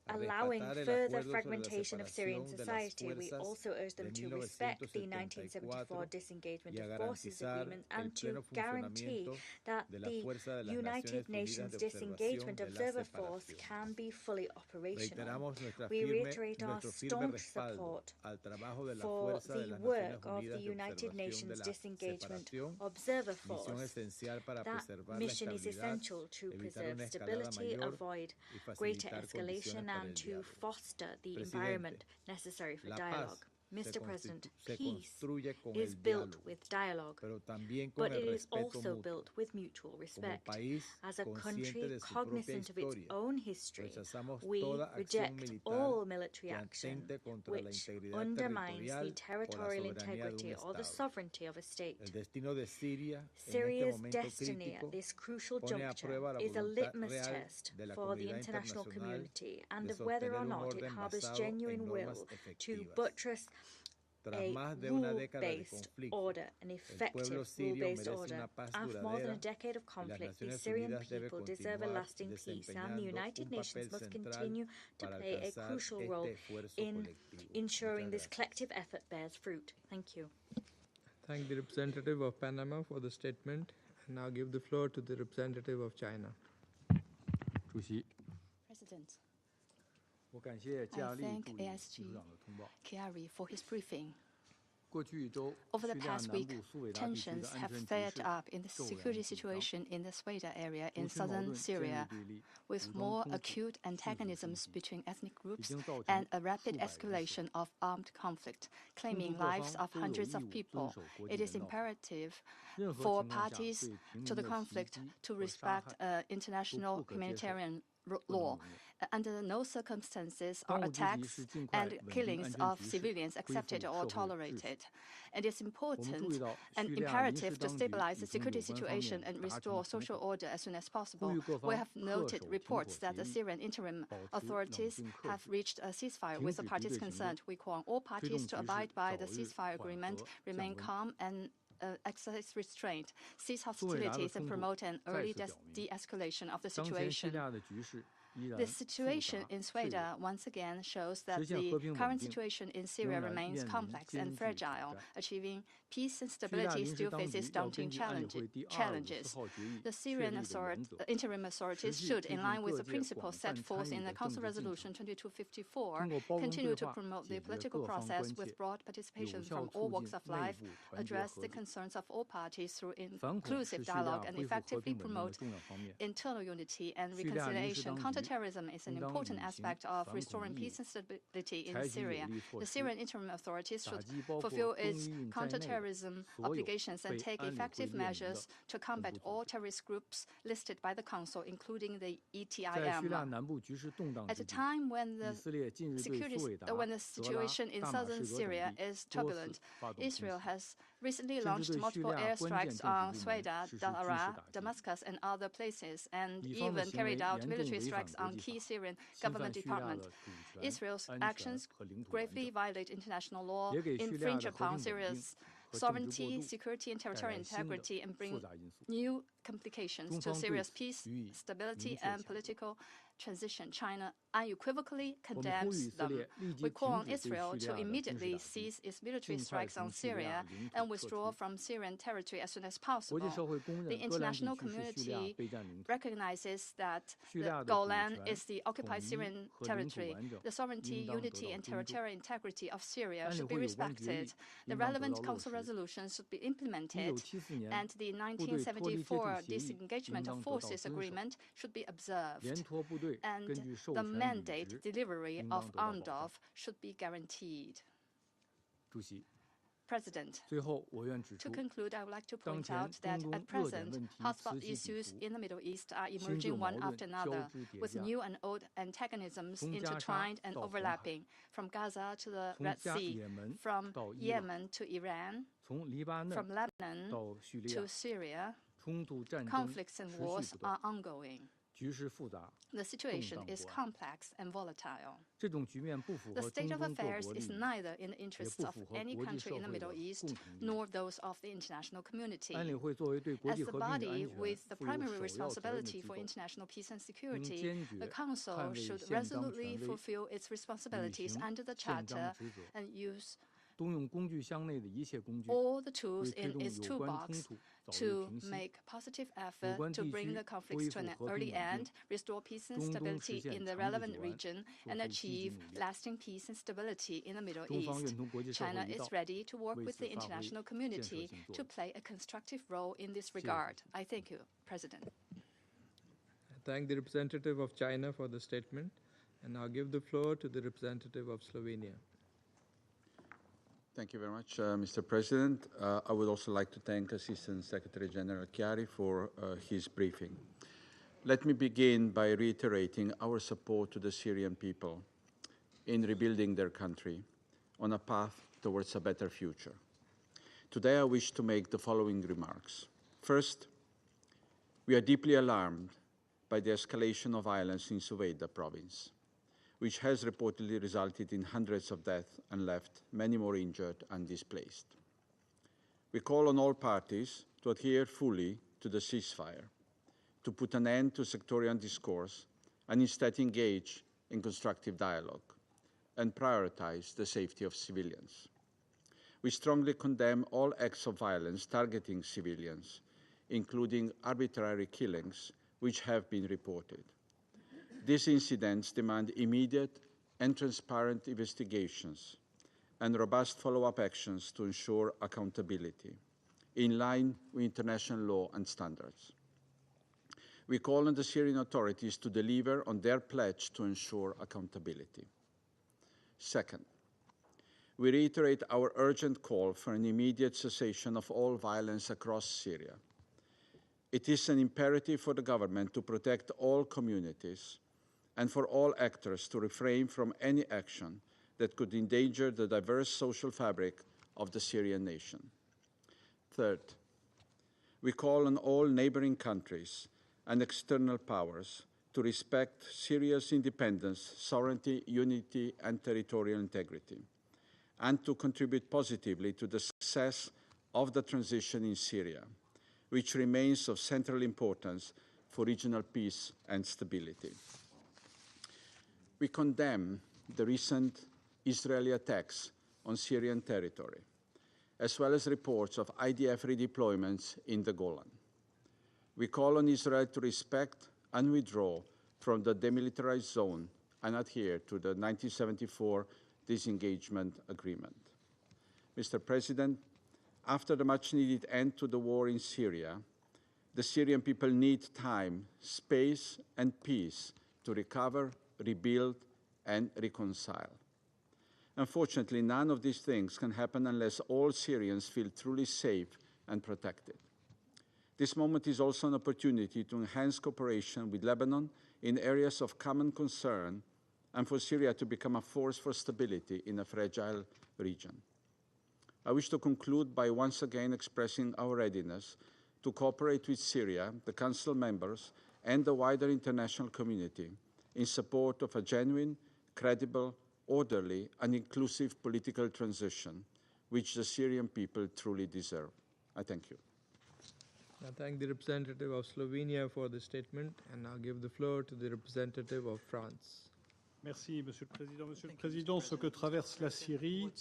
a allowing respetar el further acuerdo sobre la fragmentation of Syrian separación de las society. We fuerzas also urge them de to respect the 1974 1974 disengagement y a of forces garantizar agreement el and to pleno guarantee funcionamiento that de la the Fuerza de las United Naciones Unidas Nations de Observación disengagement de la observer force separación. can be fully operational. Reiteramos We reiterate our nuestro firme staunch respaldo support al trabajo de la for Fuerza de the las work Naciones of Unidas the de United Observación de Nations la disengagement separación, observer misión force. esencial para That preservar la mission is estabilidad, essential to evitar preserve una escalada stability, mayor avoid y greater facilitar escalation, condiciones para and el to diálogo. foster the Presidente, environment necessary for la dialogue. paz Mr. President, se peace construye con is el built diálogo, with dialogue, pero también con but el it is respeto also mutuo. built with mutual Como respect. país As a consciente country de su propia cognizant of its historia, own history, rechazamos we toda acción reject militar all military que action atente contra la which integridad undermines the territorial o territorial la soberanía de un integrity or the Estado. sovereignty of a state. El destino de Siria en este Syria's momento destiny crítico at this crucial pone a juncture prueba la is a voluntad litmus real test de la for the comunidad international internacional community and de of whether or sostener un not it orden harbors basado genuine en will normas to efectivas. buttress a rule-based order, an effective rule-based order. After more than a decade of conflict, the Syrian people deserve a lasting peace, and the United Nations must continue to play a crucial role in ensuring this collective effort bears fruit. Thank you. Thank the representative of Panama for the statement. And now give the floor to the representative of China. President, I thank ASG Chiari for his briefing. Over the past week, tensions have flared up in the security situation in the Sweda area in southern Syria, with more acute antagonisms between ethnic groups and a rapid escalation of armed conflict, claiming lives of hundreds of people. It is imperative for parties to the conflict to respect international humanitarian law. Under no circumstances are attacks and killings of civilians accepted or tolerated. It is important and imperative to stabilize the security situation and restore social order as soon as possible. We have noted reports that the Syrian interim authorities have reached a ceasefire with the parties concerned. We call on all parties to abide by the ceasefire agreement, remain calm and exercise restraint, cease hostilities and promote an early de-escalation of the situation. The situation in Sweda once again shows that the current situation in Syria remains complex and fragile. Achieving peace and stability still faces daunting challenges. The Syrian interim authorities should, in line with the principles set forth in the Council Resolution 2254, continue to promote the political process with broad participation from all walks of life, address the concerns of all parties through inclusive dialogue, and effectively promote internal unity and reconciliation. Counterterrorism is an important aspect of restoring peace and stability in Syria. The Syrian interim authorities should fulfill its counterterrorism obligations and take effective measures to combat all terrorist groups listed by the Council, including the ETIM. At a time when the situation in southern Syria is turbulent, Israel has recently launched multiple airstrikes on Sweda, Daraa, Damascus, and other places, and even carried out military strikes on key Syrian government departments. Israel's actions gravely violate international law, infringe upon Syria's sovereignty, security, and territorial integrity, and bring new complications to Syria's peace, stability, and political transition. China unequivocally condemns them. We call on Israel to immediately cease its military strikes on Syria and withdraw from Syrian territory as soon as possible. The international community recognizes that the Golan is the occupied Syrian territory. The sovereignty, unity, and territorial integrity of Syria should be respected. The relevant Council resolutions should be implemented, and the 1974 Disengagement of Forces Agreement should be observed, and the mandate delivery of UNDOF should be guaranteed. President, to conclude, I would like to point out that at present, hotspot issues in the Middle East are emerging one after another, with new and old antagonisms intertwined and overlapping, from Gaza to the Red Sea, from Yemen to Iran, from Lebanon to Syria. Conflicts and wars are ongoing. The situation is complex and volatile. The state of affairs is neither in the interests of any country in the Middle East nor those of the international community. As the body with the primary responsibility for international peace and security, the Council should resolutely fulfill its responsibilities under the Charter and use all the tools in its toolbox to make positive effort to bring the conflicts to an early end, restore peace and stability in the relevant region, and achieve lasting peace and stability in the Middle East. China is ready to work with the international community to play a constructive role in this regard. I thank you, President. I thank the representative of China for the statement, and now give the floor to the representative of Slovenia. Thank you very much, Mr. President. I would also like to thank Assistant Secretary General Chiari for his briefing. Let me begin by reiterating our support to the Syrian people in rebuilding their country on a path towards a better future. Today, I wish to make the following remarks. First, we are deeply alarmed by the escalation of violence in Sweda province. which has reportedly resulted in hundreds of deaths and left many more injured and displaced. We call on all parties to adhere fully to the ceasefire, to put an end to sectarian discourse, and instead engage in constructive dialogue and prioritize the safety of civilians. We strongly condemn all acts of violence targeting civilians, including arbitrary killings, which have been reported. These incidents demand immediate and transparent investigations and robust follow-up actions to ensure accountability, in line with international law and standards. We call on the Syrian authorities to deliver on their pledge to ensure accountability. Second, we reiterate our urgent call for an immediate cessation of all violence across Syria. It is an imperative for the government to protect all communities and for all actors to refrain from any action that could endanger the diverse social fabric of the Syrian nation. Third, we call on all neighboring countries and external powers to respect Syria's independence, sovereignty, unity, and territorial integrity, and to contribute positively to the success of the transition in Syria, which remains of central importance for regional peace and stability. We condemn the recent Israeli attacks on Syrian territory, as well as reports of IDF redeployments in the Golan. We call on Israel to respect and withdraw from the demilitarized zone and adhere to the 1974 disengagement agreement. Mr. President, after the much-needed end to the war in Syria, the Syrian people need time, space, and peace to recover, rebuild, and reconcile. Unfortunately, none of these things can happen unless all Syrians feel truly safe and protected. This moment is also an opportunity to enhance cooperation with Lebanon in areas of common concern and for Syria to become a force for stability in a fragile region. I wish to conclude by once again expressing our readiness to cooperate with Syria, the Council members, and the wider international community in support of a genuine, credible, orderly, and inclusive political transition, which the Syrian people truly deserve. I thank you. I thank the representative of Slovenia for the statement, and now give the floor to the representative of France. Merci, Monsieur le Président. Monsieur le Président, ce que traverse la Syrie,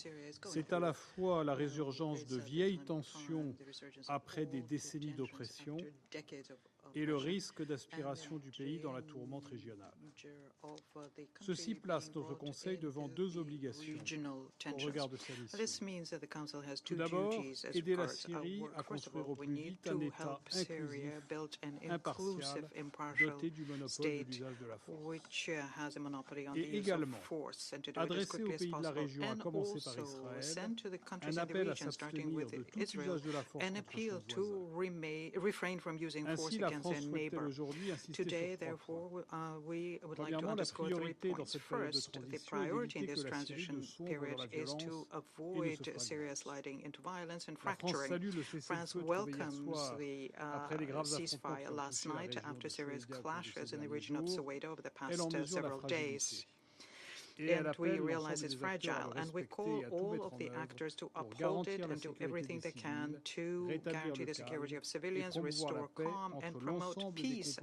c'est à la fois la résurgence de vieilles tensions après des décennies d'oppression et le risque d'aspiration du pays dans la tourmente régionale. Ceci place notre Conseil devant deux obligations au regard de sa mission. Tout d'abord, aider la Syrie à construire au plus vite un État inclusif, impartial, doté du monopole de l'usage de la force. Et également, adresser aux pays de la région, à commencer par Israël, un appel à s'abstenir de tout usage de la force contre son voisin. Ainsi, la France souhaitait aujourd'hui insister sur 3 points. Premièrement, la priorité dans cette période de transition est d'éviter que la Syrie ne sombre dans la violence et ne se fragilise. La France salue le cessez-le-feu trouvé hier soir après les graves affrontements qui ont touché la région de Soweto ces derniers jours. Elle en mesure la fragilité. And we realize it's fragile, and we call all of the actors to uphold it and do everything they can to guarantee the security of civilians, restore calm, and promote peace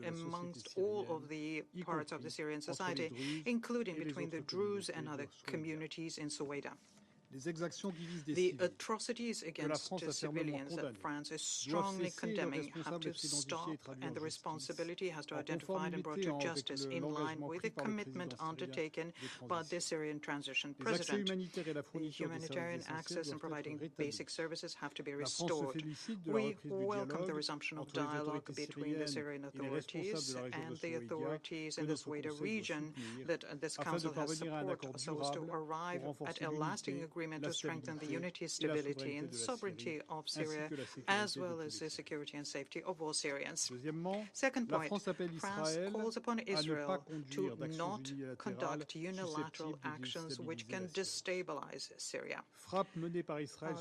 amongst all of the parts of the Syrian society, including between the Druze and other communities in Soweto. The atrocities against civilians that France is strongly condemning have to stop, and the responsibility has to be identified and brought to justice in line with the commitment undertaken by the Syrian transition president. The humanitarian access and providing basic services have to be restored. We welcome the resumption of dialogue between the Syrian authorities and the authorities in the Soweto region that this Council has supported so as to arrive at a lasting agreement agreement to strengthen the unity, stability, and sovereignty of Syria, as well as the security and safety of all Syrians. Second point, France calls upon Israel to not conduct unilateral actions which can destabilize Syria.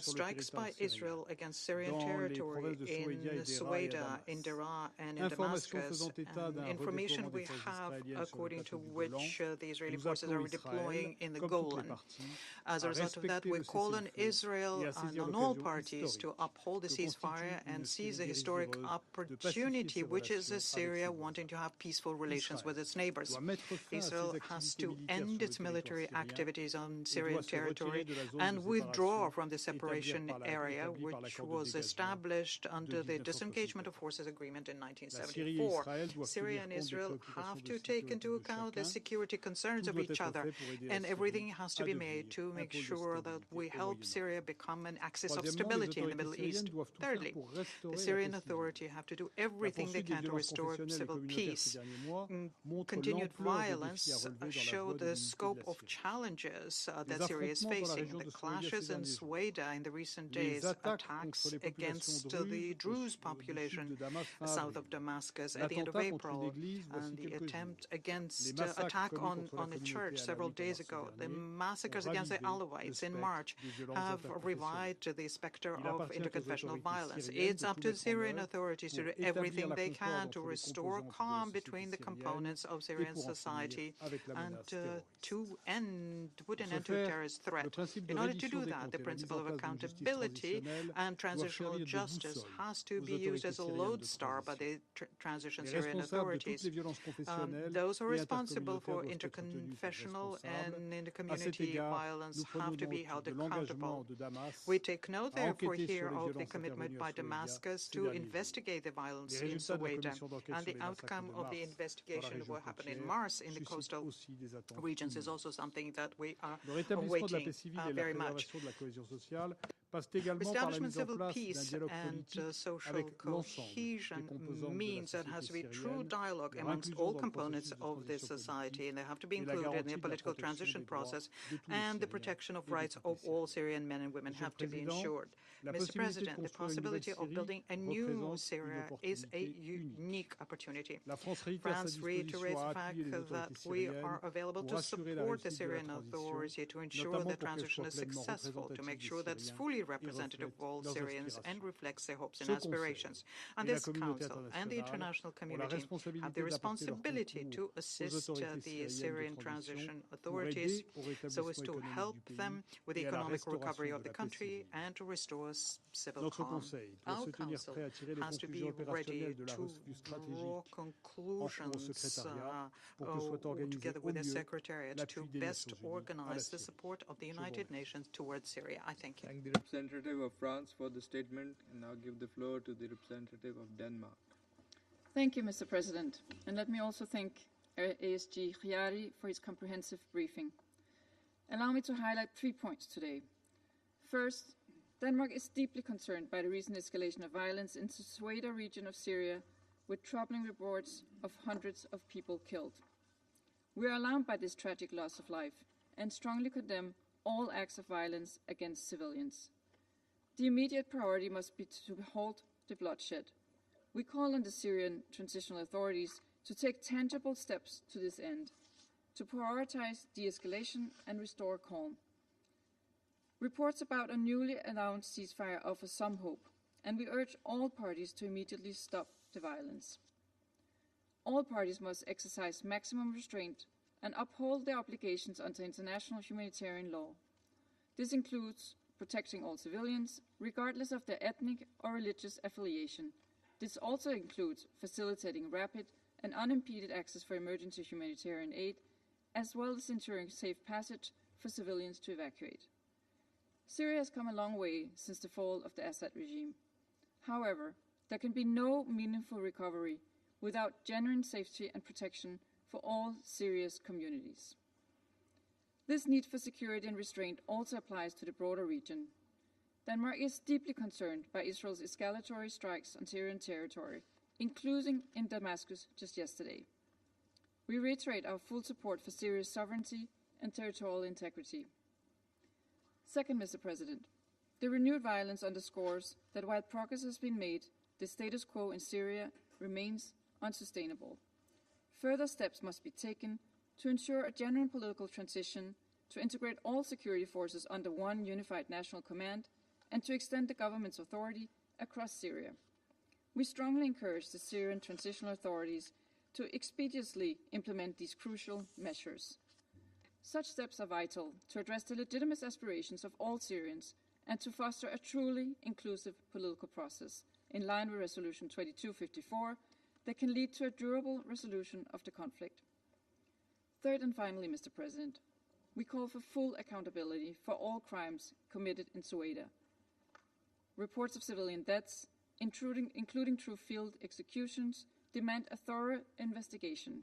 Strikes by Israel against Syrian territory in Suwaida, in Daraa, and in Damascus, information we have according to which the Israeli forces are deploying in the Golan. As a result of that, we call on Israel and on all parties to uphold the ceasefire and seize the historic opportunity, which is Syria wanting to have peaceful relations with its neighbors. Israel has to end its military activities on Syrian territory and withdraw from the separation area, which was established under the Disengagement of Forces Agreement in 1974. Syria and Israel have to take into account the security concerns of each other, and everything has to be made to make sure that we help Syria become an axis of stability in the Middle East. Thirdly, the Syrian authorities have to do everything they can to restore civil peace. Continued violence show the scope of challenges that Syria is facing. The clashes in Suwaida in the recent days, attacks against the Druze population south of Damascus at the end of April, and the attempt against attack on a church several days ago. The massacres against the Alawites in March have revived the specter of interconfessional violence. It's up to the Syrian authorities to do everything they can to restore calm between the components of Syrian society and to put an end to a terrorist threat. In order to do that, the principle of accountability and transitional justice has to be used as a lodestar by the transition Syrian authorities. Those who are responsible for interconfessional and intercommunity violence have to be held accountable. We take note, therefore, here of the commitment by Damascus to investigate the violence in Suwaida, and the outcome of the investigation will happen in Mars in the coastal regions is also something that we are awaiting very much. Establishment of civil peace and social cohesion means that has to be true dialogue amongst all components of this society, and they have to be included in the political transition process, and the protection of rights of all Syrian men and women have to be ensured. Mr. President, the possibility of building a new Syria is a unique opportunity. France reiterates the fact that we are available to support the Syrian authority to ensure the transition is successful, to make sure that it's fully representative of all Syrians and reflects their hopes and aspirations. And this Council and the international community have the responsibility to assist the Syrian transition authorities so as to help them with the economic recovery of the country and to restore civil calm. Our Council has to be ready to draw conclusions together with the Secretariat to best organize the support of the United Nations towards Syria. I thank you. Thank the representative of France for the statement, and now give the floor to the representative of Denmark. Thank you, Mr. President. And let me also thank ASG Khiari for his comprehensive briefing. Allow me to highlight 3 points today. First, Denmark is deeply concerned by the recent escalation of violence in the Suwaida region of Syria, with troubling reports of hundreds of people killed. We are alarmed by this tragic loss of life and strongly condemn all acts of violence against civilians. The immediate priority must be to halt the bloodshed. We call on the Syrian transitional authorities to take tangible steps to this end, to prioritize de-escalation and restore calm. Reports about a newly announced ceasefire offer some hope, and we urge all parties to immediately stop the violence. All parties must exercise maximum restraint and uphold their obligations under international humanitarian law. This includes protecting all civilians, regardless of their ethnic or religious affiliation. This also includes facilitating rapid and unimpeded access for emergency humanitarian aid, as well as ensuring safe passage for civilians to evacuate. Syria has come a long way since the fall of the Assad regime. However, there can be no meaningful recovery without genuine safety and protection for all Syria's communities. This need for security and restraint also applies to the broader region. Denmark is deeply concerned by Israel's escalatory strikes on Syrian territory, including in Damascus just yesterday. We reiterate our full support for Syria's sovereignty and territorial integrity. Second, Mr. President, the renewed violence underscores that while progress has been made, the status quo in Syria remains unsustainable. Further steps must be taken to ensure a genuine political transition, to integrate all security forces under one unified national command, and to extend the government's authority across Syria. We strongly encourage the Syrian transitional authorities to expeditiously implement these crucial measures. Such steps are vital to address the legitimate aspirations of all Syrians and to foster a truly inclusive political process in line with Resolution 2254 that can lead to a durable resolution of the conflict. Third and finally, Mr. President, we call for full accountability for all crimes committed in Soweto. Reports of civilian deaths, including through field executions, demand a thorough investigation.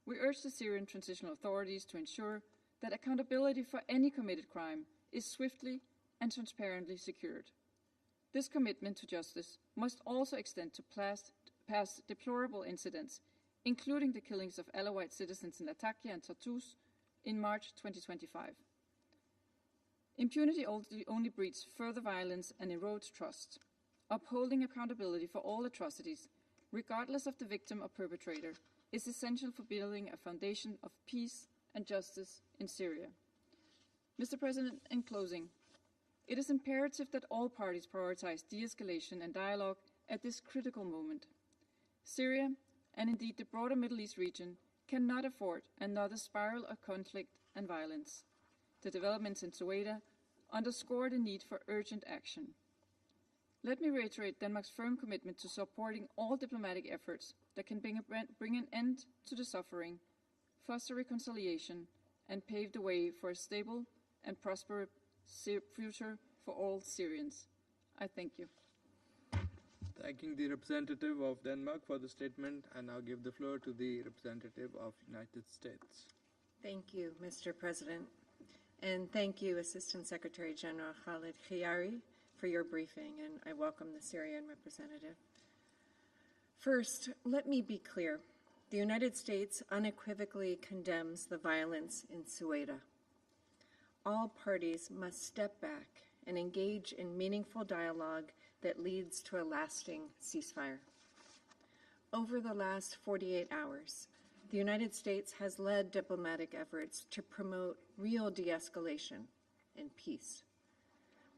We urge the Syrian transitional authorities to ensure that accountability for any committed crime is swiftly and transparently secured. This commitment to justice must also extend to past deplorable incidents, including the killings of Alawite citizens in Latakia and Tartus in March 2025. Impunity only breeds further violence and erodes trust. Upholding accountability for all atrocities, regardless of the victim or perpetrator, is essential for building a foundation of peace and justice in Syria. Mr. President, in closing, it is imperative that all parties prioritize de-escalation and dialogue at this critical moment. Syria, and indeed the broader Middle East region, cannot afford another spiral of conflict and violence. The developments in Soweto underscore the need for urgent action. Let me reiterate Denmark's firm commitment to supporting all diplomatic efforts that can bring an end to the suffering, foster reconciliation, and pave the way for a stable and prosperous future for all Syrians. I thank you. Thanking the representative of Denmark for the statement, I now give the floor to the representative of United States. Thank you, Mr. President. And thank you, Assistant Secretary General Khaled Khiari, for your briefing, and I welcome the Syrian representative. First, let me be clear. The United States unequivocally condemns the violence in Soweto. All parties must step back and engage in meaningful dialogue that leads to a lasting ceasefire. Over the last 48 hours, the United States has led diplomatic efforts to promote real de-escalation and peace.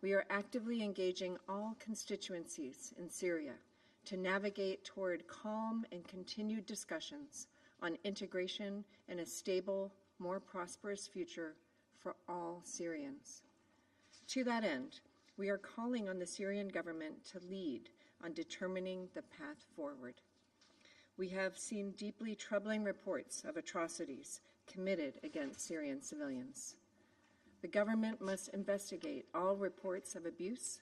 We are actively engaging all constituencies in Syria to navigate toward calm and continued discussions on integration and a stable, more prosperous future for all Syrians. To that end, we are calling on the Syrian government to lead on determining the path forward. We have seen deeply troubling reports of atrocities committed against Syrian civilians. The government must investigate all reports of abuse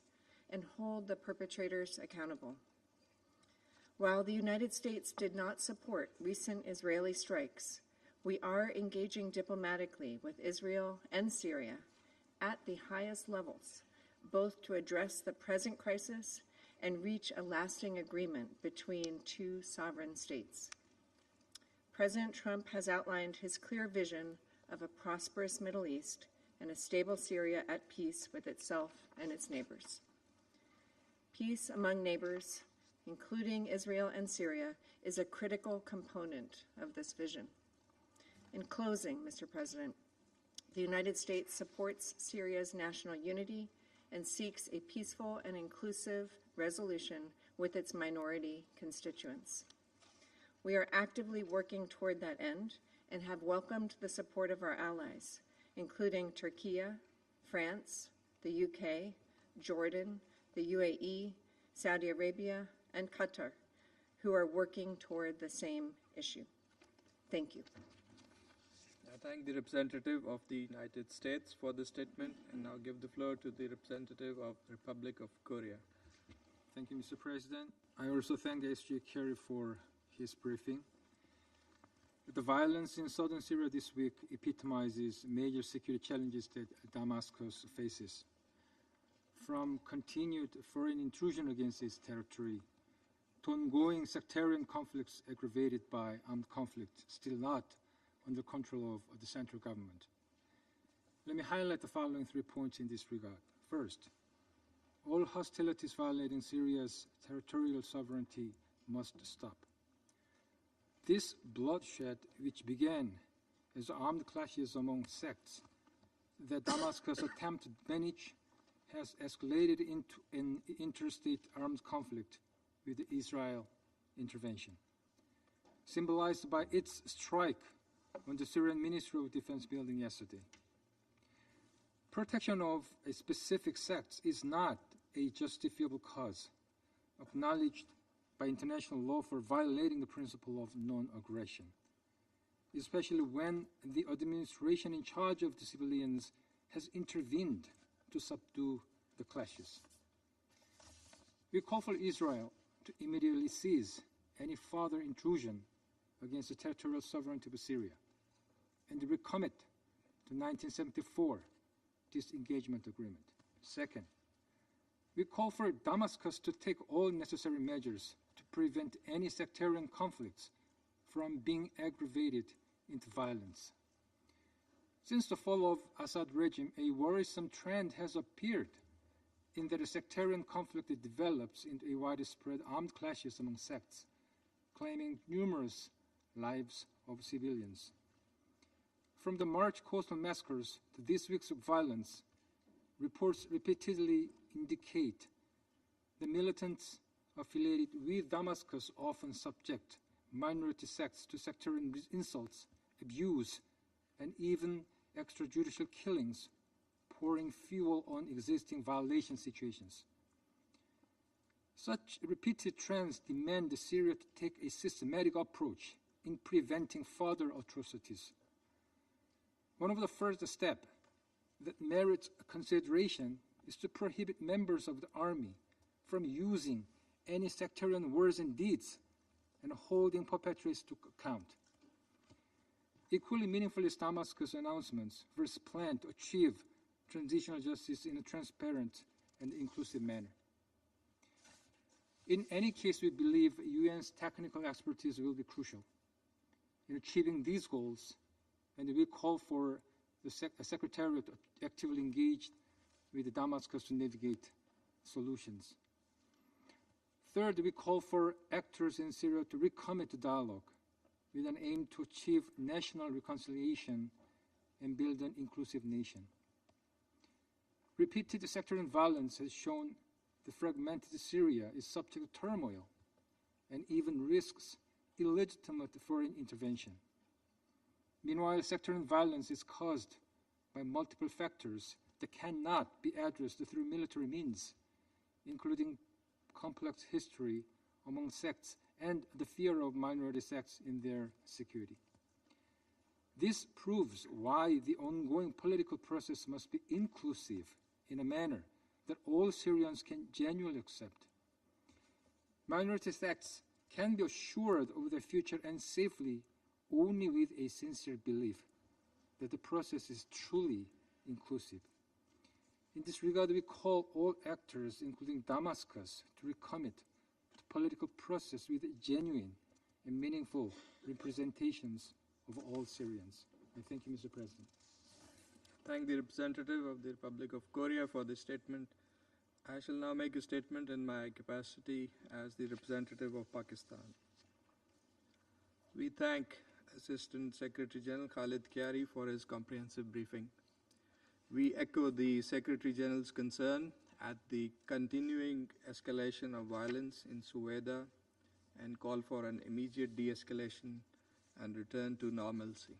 and hold the perpetrators accountable. While the United States did not support recent Israeli strikes, we are engaging diplomatically with Israel and Syria at the highest levels, both to address the present crisis and reach a lasting agreement between two sovereign states. President Trump has outlined his clear vision of a prosperous Middle East and a stable Syria at peace with itself and its neighbors. Peace among neighbors, including Israel and Syria, is a critical component of this vision. In closing, Mr. President, the United States supports Syria's national unity and seeks a peaceful and inclusive resolution with its minority constituents. We are actively working toward that end and have welcomed the support of our allies, including Turkey, France, the UK, Jordan, the UAE, Saudi Arabia, and Qatar, who are working toward the same issue. Thank you. I thank the representative of the United States for the statement and now give the floor to the representative of the Republic of Korea. Thank you, Mr. President. I also thank SG Kerry for his briefing. The violence in southern Syria this week epitomizes major security challenges that Damascus faces. From continued foreign intrusion against its territory to ongoing sectarian conflicts aggravated by armed conflict still not under control of the central government. Let me highlight the following 3 points in this regard. First, all hostilities violating Syria's territorial sovereignty must stop. This bloodshed, which began as armed clashes among sects that Damascus attempted to manage, has escalated into an interstate armed conflict with the Israel intervention, symbolized by its strike on the Syrian Ministry of Defense building yesterday. Protection of a specific sect is not a justifiable cause acknowledged by international law for violating the principle of non-aggression, especially when the administration in charge of the civilians has intervened to subdue the clashes. We call for Israel to immediately cease any further intrusion against the territorial sovereignty of Syria and to recommit to 1974 disengagement agreement. Second, we call for Damascus to take all necessary measures to prevent any sectarian conflicts from being aggravated into violence. Since the fall of Assad regime, a worrisome trend has appeared in that a sectarian conflict develops into a widespread armed clashes among sects, claiming numerous lives of civilians. From the March coastal massacres to this week's violence, reports repeatedly indicate the militants affiliated with Damascus often subject minority sects to sectarian insults, abuse, and even extrajudicial killings, pouring fuel on existing violation situations. Such repeated trends demand Syria to take a systematic approach in preventing further atrocities. One of the first steps that merits consideration is to prohibit members of the army from using any sectarian words and deeds and holding perpetrators to account. Equally meaningful is Damascus' announcements for its plan to achieve transitional justice in a transparent and inclusive manner. In any case, we believe UN's technical expertise will be crucial in achieving these goals, and we call for the Secretariat actively engaged with Damascus to navigate solutions. Third, we call for actors in Syria to recommit to dialogue with an aim to achieve national reconciliation and build an inclusive nation. Repeated sectarian violence has shown the fragmented Syria is subject to turmoil and even risks illegitimate foreign intervention. Meanwhile, sectarian violence is caused by multiple factors that cannot be addressed through military means, including complex history among sects and the fear of minority sects in their security. This proves why the ongoing political process must be inclusive in a manner that all Syrians can genuinely accept. Minority sects can be assured of their future and safely only with a sincere belief that the process is truly inclusive. In this regard, we call all actors, including Damascus, to recommit to the political process with genuine and meaningful representations of all Syrians. I thank you, Mr. President. Thank the representative of the Republic of Korea for this statement. I shall now make a statement in my capacity as the representative of Pakistan. We thank Assistant Secretary General Khalid Kyari for his comprehensive briefing. We echo the Secretary General's concern at the continuing escalation of violence in Sueda and call for an immediate de-escalation and return to normalcy.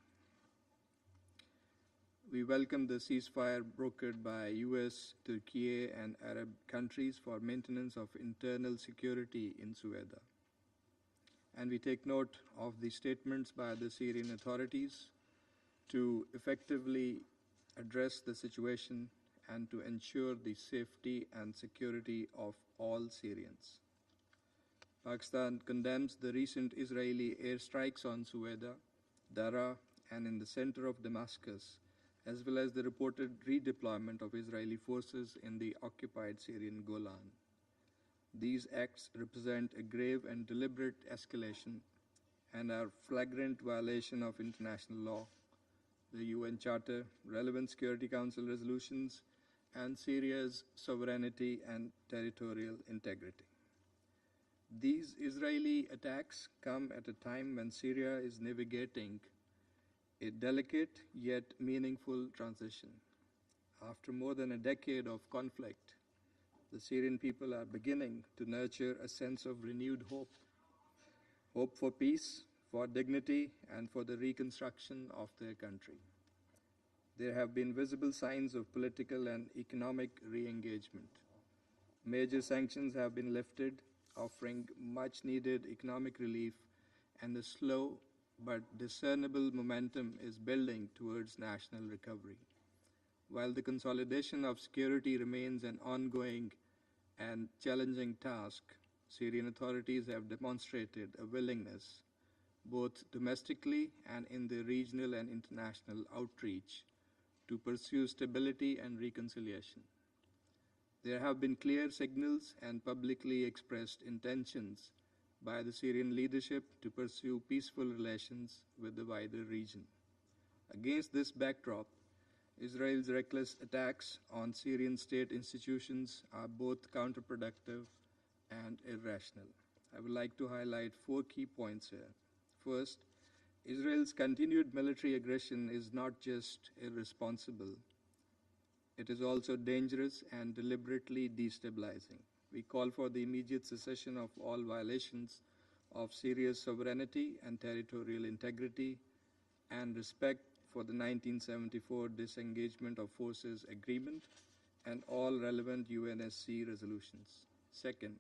We welcome the ceasefire brokered by US, Turkey, and Arab countries for maintenance of internal security in Sueda. And we take note of the statements by the Syrian authorities to effectively address the situation and to ensure the safety and security of all Syrians. Pakistan condemns the recent Israeli airstrikes on Sueda, Daraa, and in the center of Damascus, as well as the reported redeployment of Israeli forces in the occupied Syrian Golan. These acts represent a grave and deliberate escalation and are flagrant violation of international law, the UN Charter, relevant Security Council resolutions, and Syria's sovereignty and territorial integrity. These Israeli attacks come at a time when Syria is navigating a delicate yet meaningful transition. After more than a decade of conflict, the Syrian people are beginning to nurture a sense of renewed hope. Hope for peace, for dignity, and for the reconstruction of their country. There have been visible signs of political and economic re-engagement. Major sanctions have been lifted, offering much-needed economic relief, and a slow but discernible momentum is building towards national recovery. While the consolidation of security remains an ongoing and challenging task, Syrian authorities have demonstrated a willingness, both domestically and in the regional and international outreach, to pursue stability and reconciliation. There have been clear signals and publicly expressed intentions by the Syrian leadership to pursue peaceful relations with the wider region. Against this backdrop, Israel's reckless attacks on Syrian state institutions are both counterproductive and irrational. I would like to highlight 4 key points here. First, Israel's continued military aggression is not just irresponsible, it is also dangerous and deliberately destabilizing. We call for the immediate cessation of all violations of Syria's sovereignty and territorial integrity and respect for the 1974 Disengagement of Forces Agreement and all relevant UNSC resolutions. Second,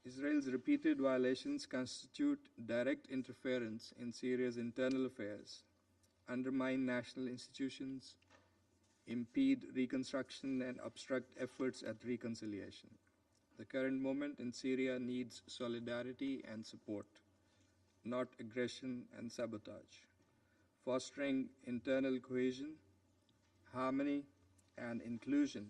Israel's repeated violations constitute direct interference in Syria's internal affairs, undermine national institutions, impede reconstruction, and obstruct efforts at reconciliation. The current moment in Syria needs solidarity and support, not aggression and sabotage. Fostering internal cohesion, harmony, and inclusion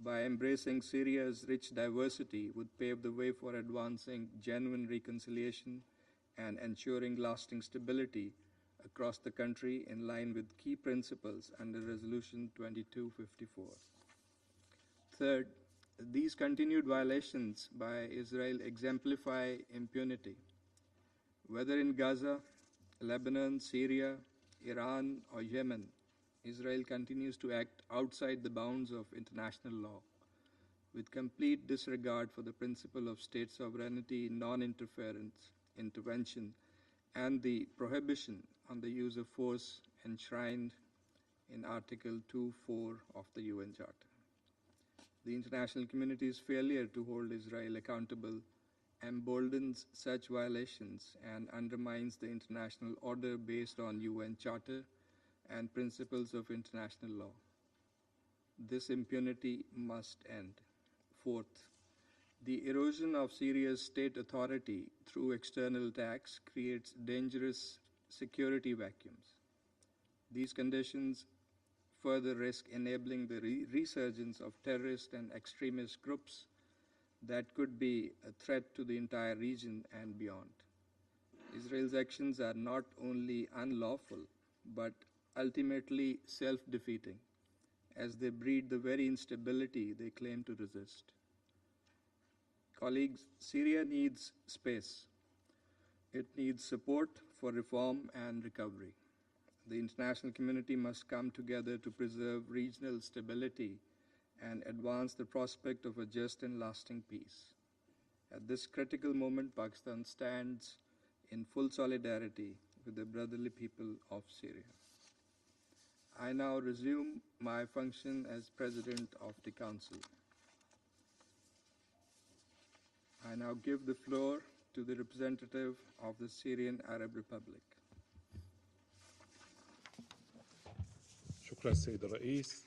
by embracing Syria's rich diversity would pave the way for advancing genuine reconciliation and ensuring lasting stability across the country in line with key principles under Resolution 2254. Third, these continued violations by Israel exemplify impunity. Whether in Gaza, Lebanon, Syria, Iran, or Yemen, Israel continues to act outside the bounds of international law, with complete disregard for the principle of state sovereignty, non-interference, intervention, and the prohibition on the use of force enshrined in Article 2.4 of the UN Charter. The international community's failure to hold Israel accountable emboldens such violations and undermines the international order based on UN Charter and principles of international law. This impunity must end. Fourth, the erosion of Syria's state authority through external attacks creates dangerous security vacuums. These conditions further risk enabling the resurgence of terrorist and extremist groups that could be a threat to the entire region and beyond. Israel's actions are not only unlawful, but ultimately self-defeating, as they breed the very instability they claim to resist. Colleagues, Syria needs space. It needs support for reform and recovery. The international community must come together to preserve regional stability and advance the prospect of a just and lasting peace. At this critical moment, Pakistan stands in full solidarity with the brotherly people of Syria. I now resume my function as President of the Council. I now give the floor to the representative of the Syrian Arab Republic. شكرا السيد الرئيس.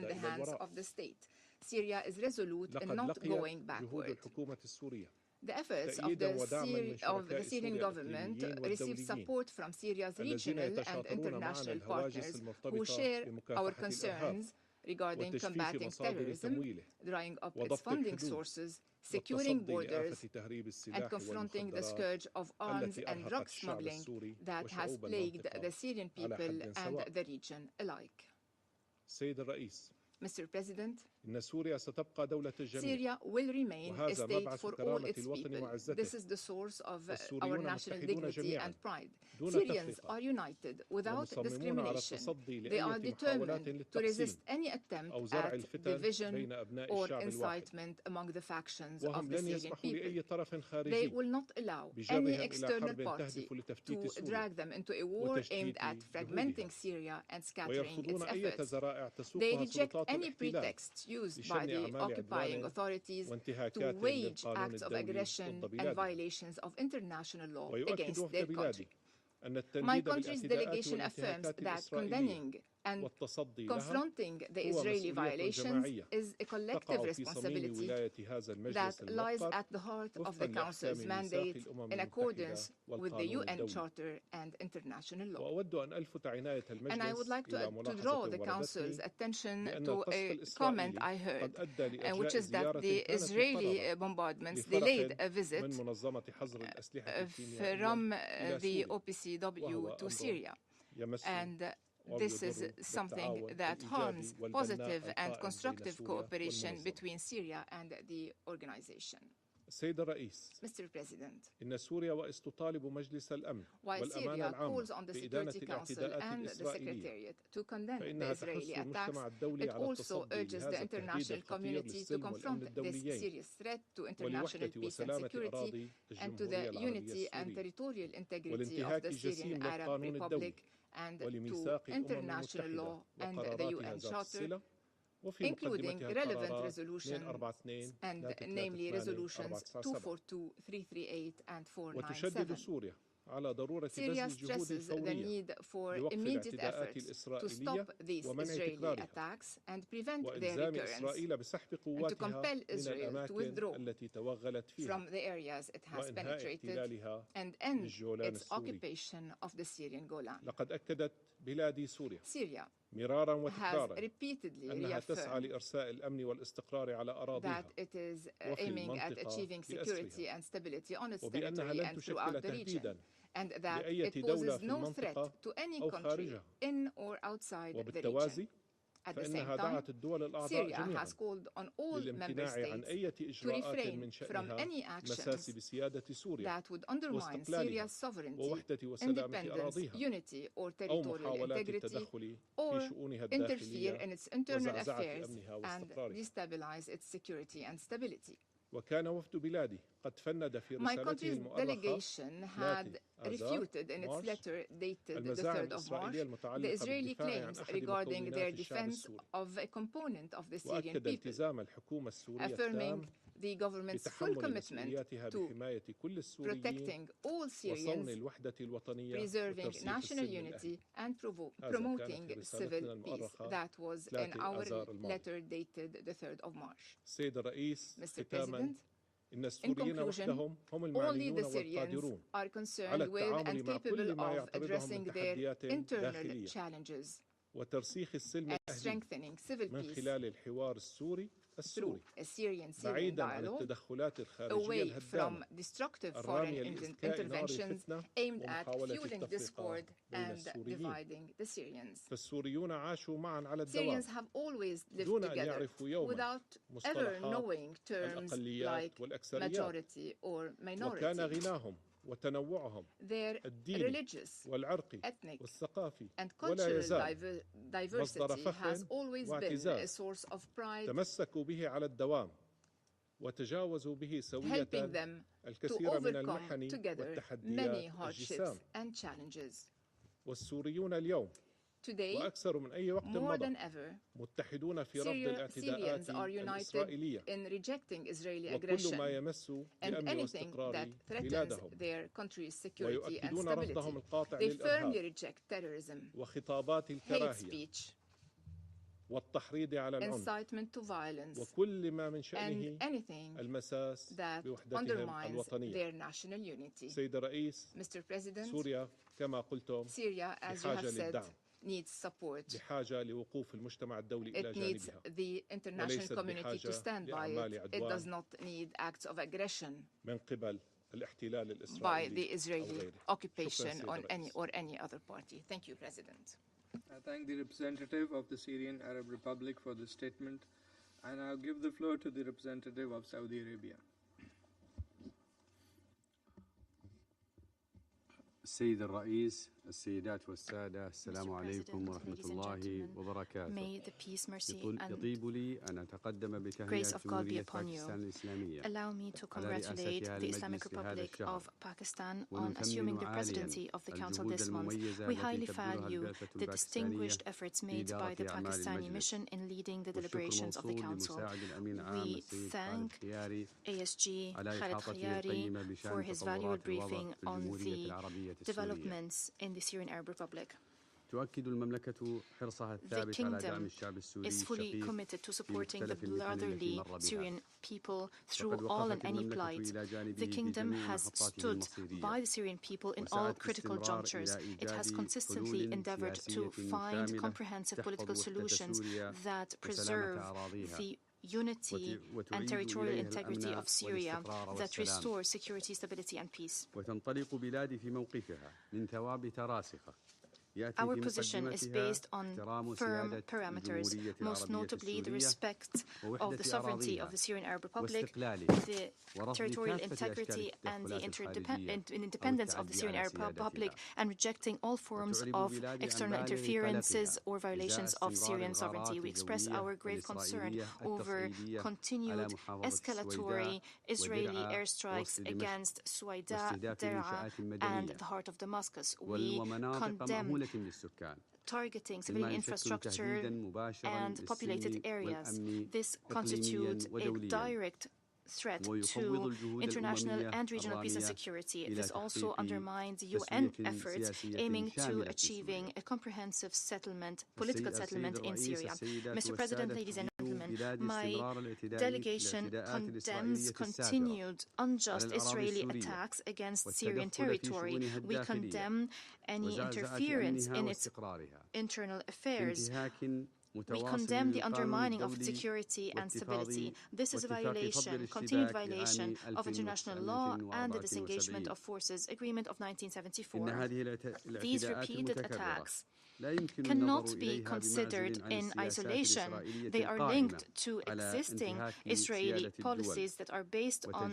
in the hands of the state. Syria is resolute in not going backward. The efforts of the Syrian government received support from Syria's regional and international partners who share our concerns regarding combating terrorism, drying up its funding sources, securing borders, and confronting the scourge of arms and drug smuggling that has plagued the Syrian people and the region alike. Mr. President, Syria will remain a state for all its people. This is the source of our national dignity and pride. Syrians are united without discrimination. They are determined to resist any attempt at division or incitement among the factions of the Syrian people. They will not allow any external party to drag them into a war aimed at fragmenting Syria and scattering its efforts. They reject any pretexts used by the occupying authorities to wage acts of aggression and violations of international law against their country. My country's delegation affirms that condemning and confronting the Israeli violations is a collective responsibility that lies at the heart of the Council's mandate in accordance with the UN Charter and international law. And I would like to draw the Council's attention to a comment I heard, which is that the Israeli bombardments delayed a visit from the OPCW to Syria. And this is something that harms positive and constructive cooperation between Syria and the organization. Mr. President, while Syria calls on the Security Council and the Secretariat to condemn the Israeli attacks, it also urges the international community to confront this serious threat to international peace and security and to the unity and territorial integrity of the Syrian Arab Republic and to international law and the UN Charter, including relevant resolutions, and namely resolutions 242, 338, and 497. Syria stresses the need for immediate efforts to stop these Israeli attacks and prevent their recurrence, and to compel Israel to withdraw from the areas it has penetrated and end its occupation of the Syrian Golan. Syria has repeatedly reaffirmed that it is aiming at achieving security and stability on its territory and throughout the region, and that it poses no threat to any country in or outside the region. At the same time, Syria has called on all member states to refrain from any actions that would undermine Syria's sovereignty, independence, unity, or territorial integrity, or interfere in its internal affairs and destabilize its security and stability. My country's delegation had refuted in its letter dated the 3rd of March the Israeli claims regarding their defense of a component of the Syrian people, affirming the government's full commitment to protecting all Syrians, preserving national unity, and promoting civil peace. That was in our letter dated the 3rd of March. Mr. President, in conclusion, only the Syrians are concerned with and capable of addressing their internal challenges and strengthening civil peace through a Syrian dialogue, away from destructive foreign interventions aimed at fueling discord and dividing the Syrians. Syrians have always lived together without ever knowing terms like majority or minority. Their religious, ethnic, and cultural diversity has always been a source of pride, helping them to overcome together many hardships and challenges. Today, more than ever, Syrians are united in rejecting Israeli aggression and anything that threatens their country's security and stability. They firmly reject terrorism, hate speech, incitement to violence, and anything that undermines their national unity. Mr. President, Syria, as you have said, needs support. بحاجة لوقوف المجتمع الدولي إلى It needs جانبها. the international community to stand by it. It does not need acts of aggression من قبل الاحتلال by الإسرائيلي the Israeli occupation شكراً or any other party. Thank you, President. I thank the representative of the Syrian Arab Republic for the statement, and I'll give the floor to the representative of Saudi Arabia. السيد الرئيس، السيدات والسادة، السلام عليكم ورحمة الله وبركاته. May the peace, mercy, and يطيب لي أن أتقدم بتهنئة grace of God be جمهورية upon you. باكستان الإسلامية Allow me to على congratulate رئاستها the Islamic لمجلس هذا Republic الشهر. of Pakistan on ونثمن assuming the عالياً presidency of the Council الجهود this month. المميزة We التي highly تبذلها value البعثة the الباكستانية distinguished efforts made في by the إدارة أعمال Pakistani المجلس. mission in leading the والشكر deliberations of the موصول Council. لمساعد الأمين العام We السيد thank خالد خياري ASG على Khaled إحاطته Khayari القيمة بشأن for his valuable تطورات الوضع briefing في on الجمهورية the العربية السورية. developments in the Syrian Arab Republic. تؤكد المملكة حرصها The الثابت على دعم kingdom الشعب السوري is fully الشقيق committed to في supporting the مختلف المحن التي brotherly مر بها. Syrian people through وقد all and وقفت any المملكة plight. إلى جانبه The في kingdom جميع has محطاته stood المصيرية. by the Syrian people in all وسعت critical باستمرار junctures. إلى It has إيجاد consistently حلول endeavored to سياسية find شاملة comprehensive تحفظ political وحدة solutions سوريا that وسلامة preserve أراضيها. the unity and territorial integrity of Syria, that restore security, stability, and peace. وتنطلق بلادي في موقفها من ثوابت راسخة. Our position is based on firm parameters, most notably the respect of the sovereignty of the Syrian Arab Republic, the territorial integrity and the independence of the Syrian Arab Republic, and rejecting all forms of external interferences or violations of Syrian sovereignty. We express our grave concern over continued escalatory Israeli airstrikes against Suwaida, Daraa, and the heart of Damascus. We condemn targeting civilian infrastructure and populated areas. This constitutes a direct threat to international and regional peace and security. This also undermines UN efforts aiming to achieving a comprehensive settlement, political settlement in Syria. Mr. President, ladies and gentlemen, my delegation condemns continued unjust Israeli attacks against Syrian territory. We condemn any interference in its internal affairs. We condemn the undermining of security and stability. This is a violation, continued violation of international law and the disengagement of forces agreement of 1974. These repeated attacks cannot be considered in isolation. They are linked to existing Israeli policies that are based on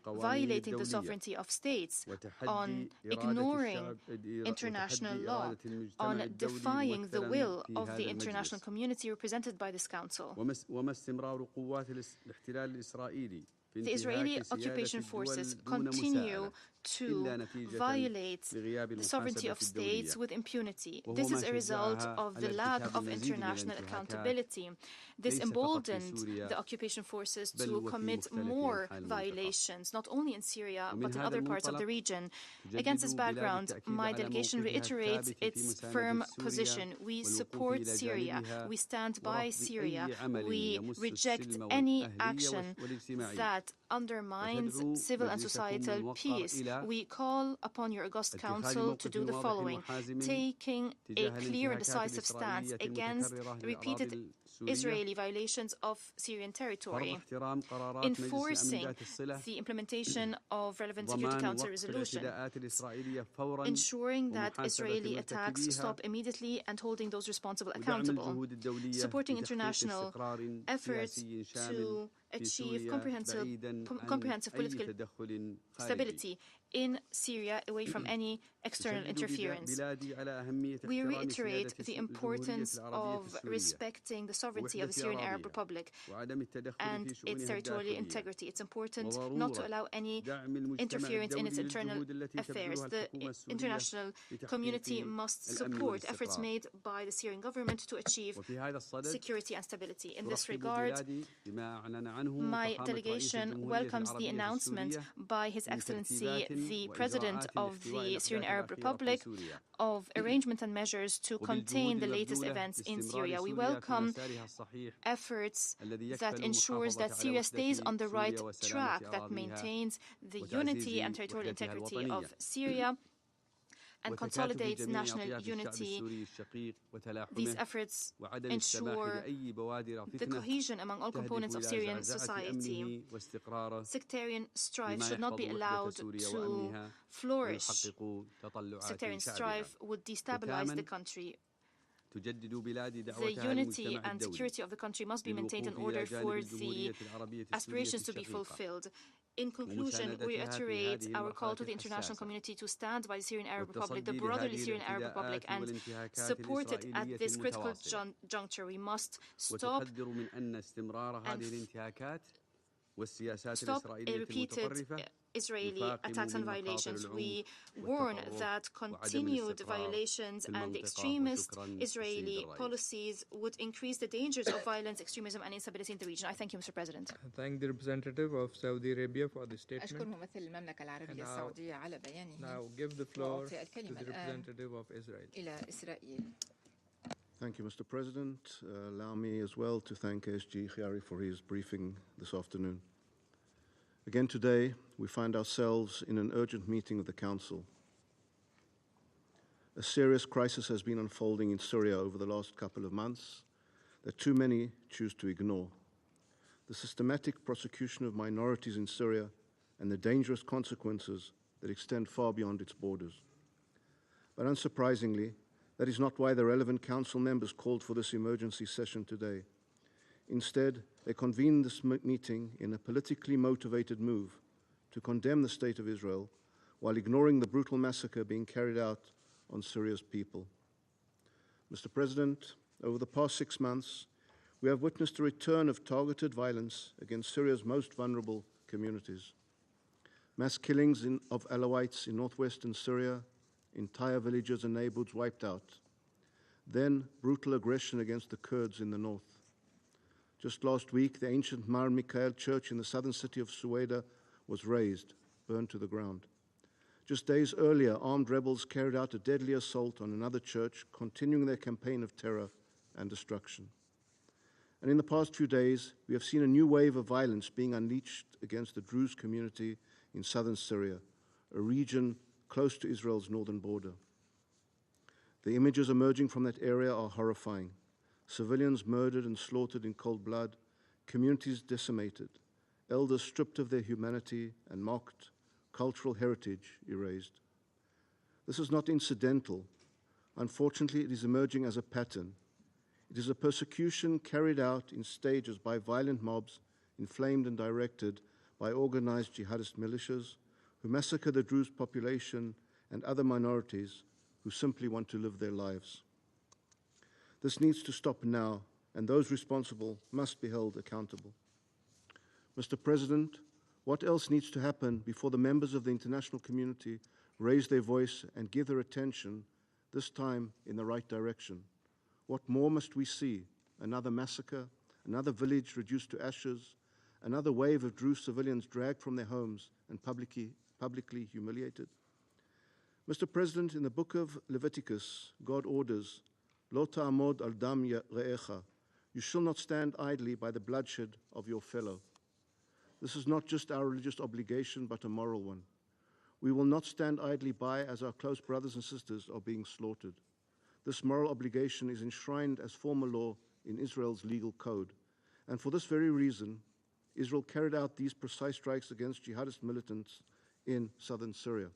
violating the sovereignty of states, on ignoring international law, on defying the will of the international community represented by this Council. The Israeli occupation forces continue to violate the sovereignty of states with impunity. This is a result of the lack of international accountability. This emboldened the occupation forces to commit more violations, not only in Syria, but in other parts of the region. Against this background, my delegation reiterates its firm position. We support Syria. We stand by Syria. We reject any action that undermines civil and societal peace. We call upon your august council to do the following: taking a clear and decisive stance against repeated Israeli violations of Syrian territory, enforcing the implementation of relevant Security Council resolution, ensuring that Israeli attacks stop immediately and holding those responsible accountable, supporting international efforts to achieve comprehensive political stability in Syria away from any external interference. We reiterate the importance of respecting the sovereignty of the Syrian Arab Republic and its territorial integrity. It's important not to allow any interference in its internal affairs. The international community must support efforts made by the Syrian government to achieve security and stability. In this regard, my delegation welcomes the announcement by His Excellency the President of the Syrian Arab Republic of arrangements and measures to contain the latest events in Syria. We welcome efforts that ensures that Syria stays on the right track, that maintains the unity and territorial integrity of Syria, and consolidates national unity. These efforts ensure the cohesion among all components of Syrian society. Sectarian strife should not be allowed to flourish. Sectarian strife would destabilize the country. The unity and security of the country must be maintained in order for the aspirations to be fulfilled. In conclusion, we reiterate our call to the international community to stand by the Syrian Arab Republic, the brotherly Syrian Arab Republic, and support it at this critical juncture. We must stop repeated Israeli attacks and violations. We warn that continued violations and extremist Israeli policies would increase the dangers of violence, extremism, and instability in the region. I thank you, Mr. President. I thank the representative of Saudi Arabia for the statement. Now give the floor to the representative of Israel. Thank you, Mr. President. Allow me as well to thank ASG Khiari for his briefing this afternoon. Again today, we find ourselves in an urgent meeting of the Council. A serious crisis has been unfolding in Syria over the last couple of months that too many choose to ignore. The systematic prosecution of minorities in Syria and the dangerous consequences that extend far beyond its borders. But unsurprisingly, that is not why the relevant Council members called for this emergency session today. Instead, they convened this meeting in a politically motivated move to condemn the State of Israel while ignoring the brutal massacre being carried out on Syria's people. Mr. President, over the past 6 months, we have witnessed a return of targeted violence against Syria's most vulnerable communities. Mass killings of Alawites in northwestern Syria, entire villages and neighborhoods wiped out. Then brutal aggression against the Kurds in the north. Just last week, the ancient Mar Mikhael church in the southern city of Sueda was razed, burned to the ground. Just days earlier, armed rebels carried out a deadly assault on another church, continuing their campaign of terror and destruction. And in the past few days, we have seen a new wave of violence being unleashed against the Druze community in southern Syria, a region close to Israel's northern border. The images emerging from that area are horrifying. Civilians murdered and slaughtered in cold blood, communities decimated, elders stripped of their humanity and mocked, cultural heritage erased. This is not incidental. Unfortunately, it is emerging as a pattern. It is a persecution carried out in stages by violent mobs, inflamed and directed by organized jihadist militias, who massacre the Druze population and other minorities who simply want to live their lives. This needs to stop now, and those responsible must be held accountable. Mr. President, what else needs to happen before the members of the international community raise their voice and give their attention, this time in the right direction? What more must we see? Another massacre, another village reduced to ashes, another wave of Druze civilians dragged from their homes and publicly humiliated? Mr. President, in the book of Leviticus, God orders, Lo ta'amod al dam re'echa, you shall not stand idly by the bloodshed of your fellow. This is not just our religious obligation, but a moral one. We will not stand idly by as our close brothers and sisters are being slaughtered. This moral obligation is enshrined as formal law in Israel's legal code. And for this very reason, Israel carried out these precise strikes against jihadist militants in southern Syria.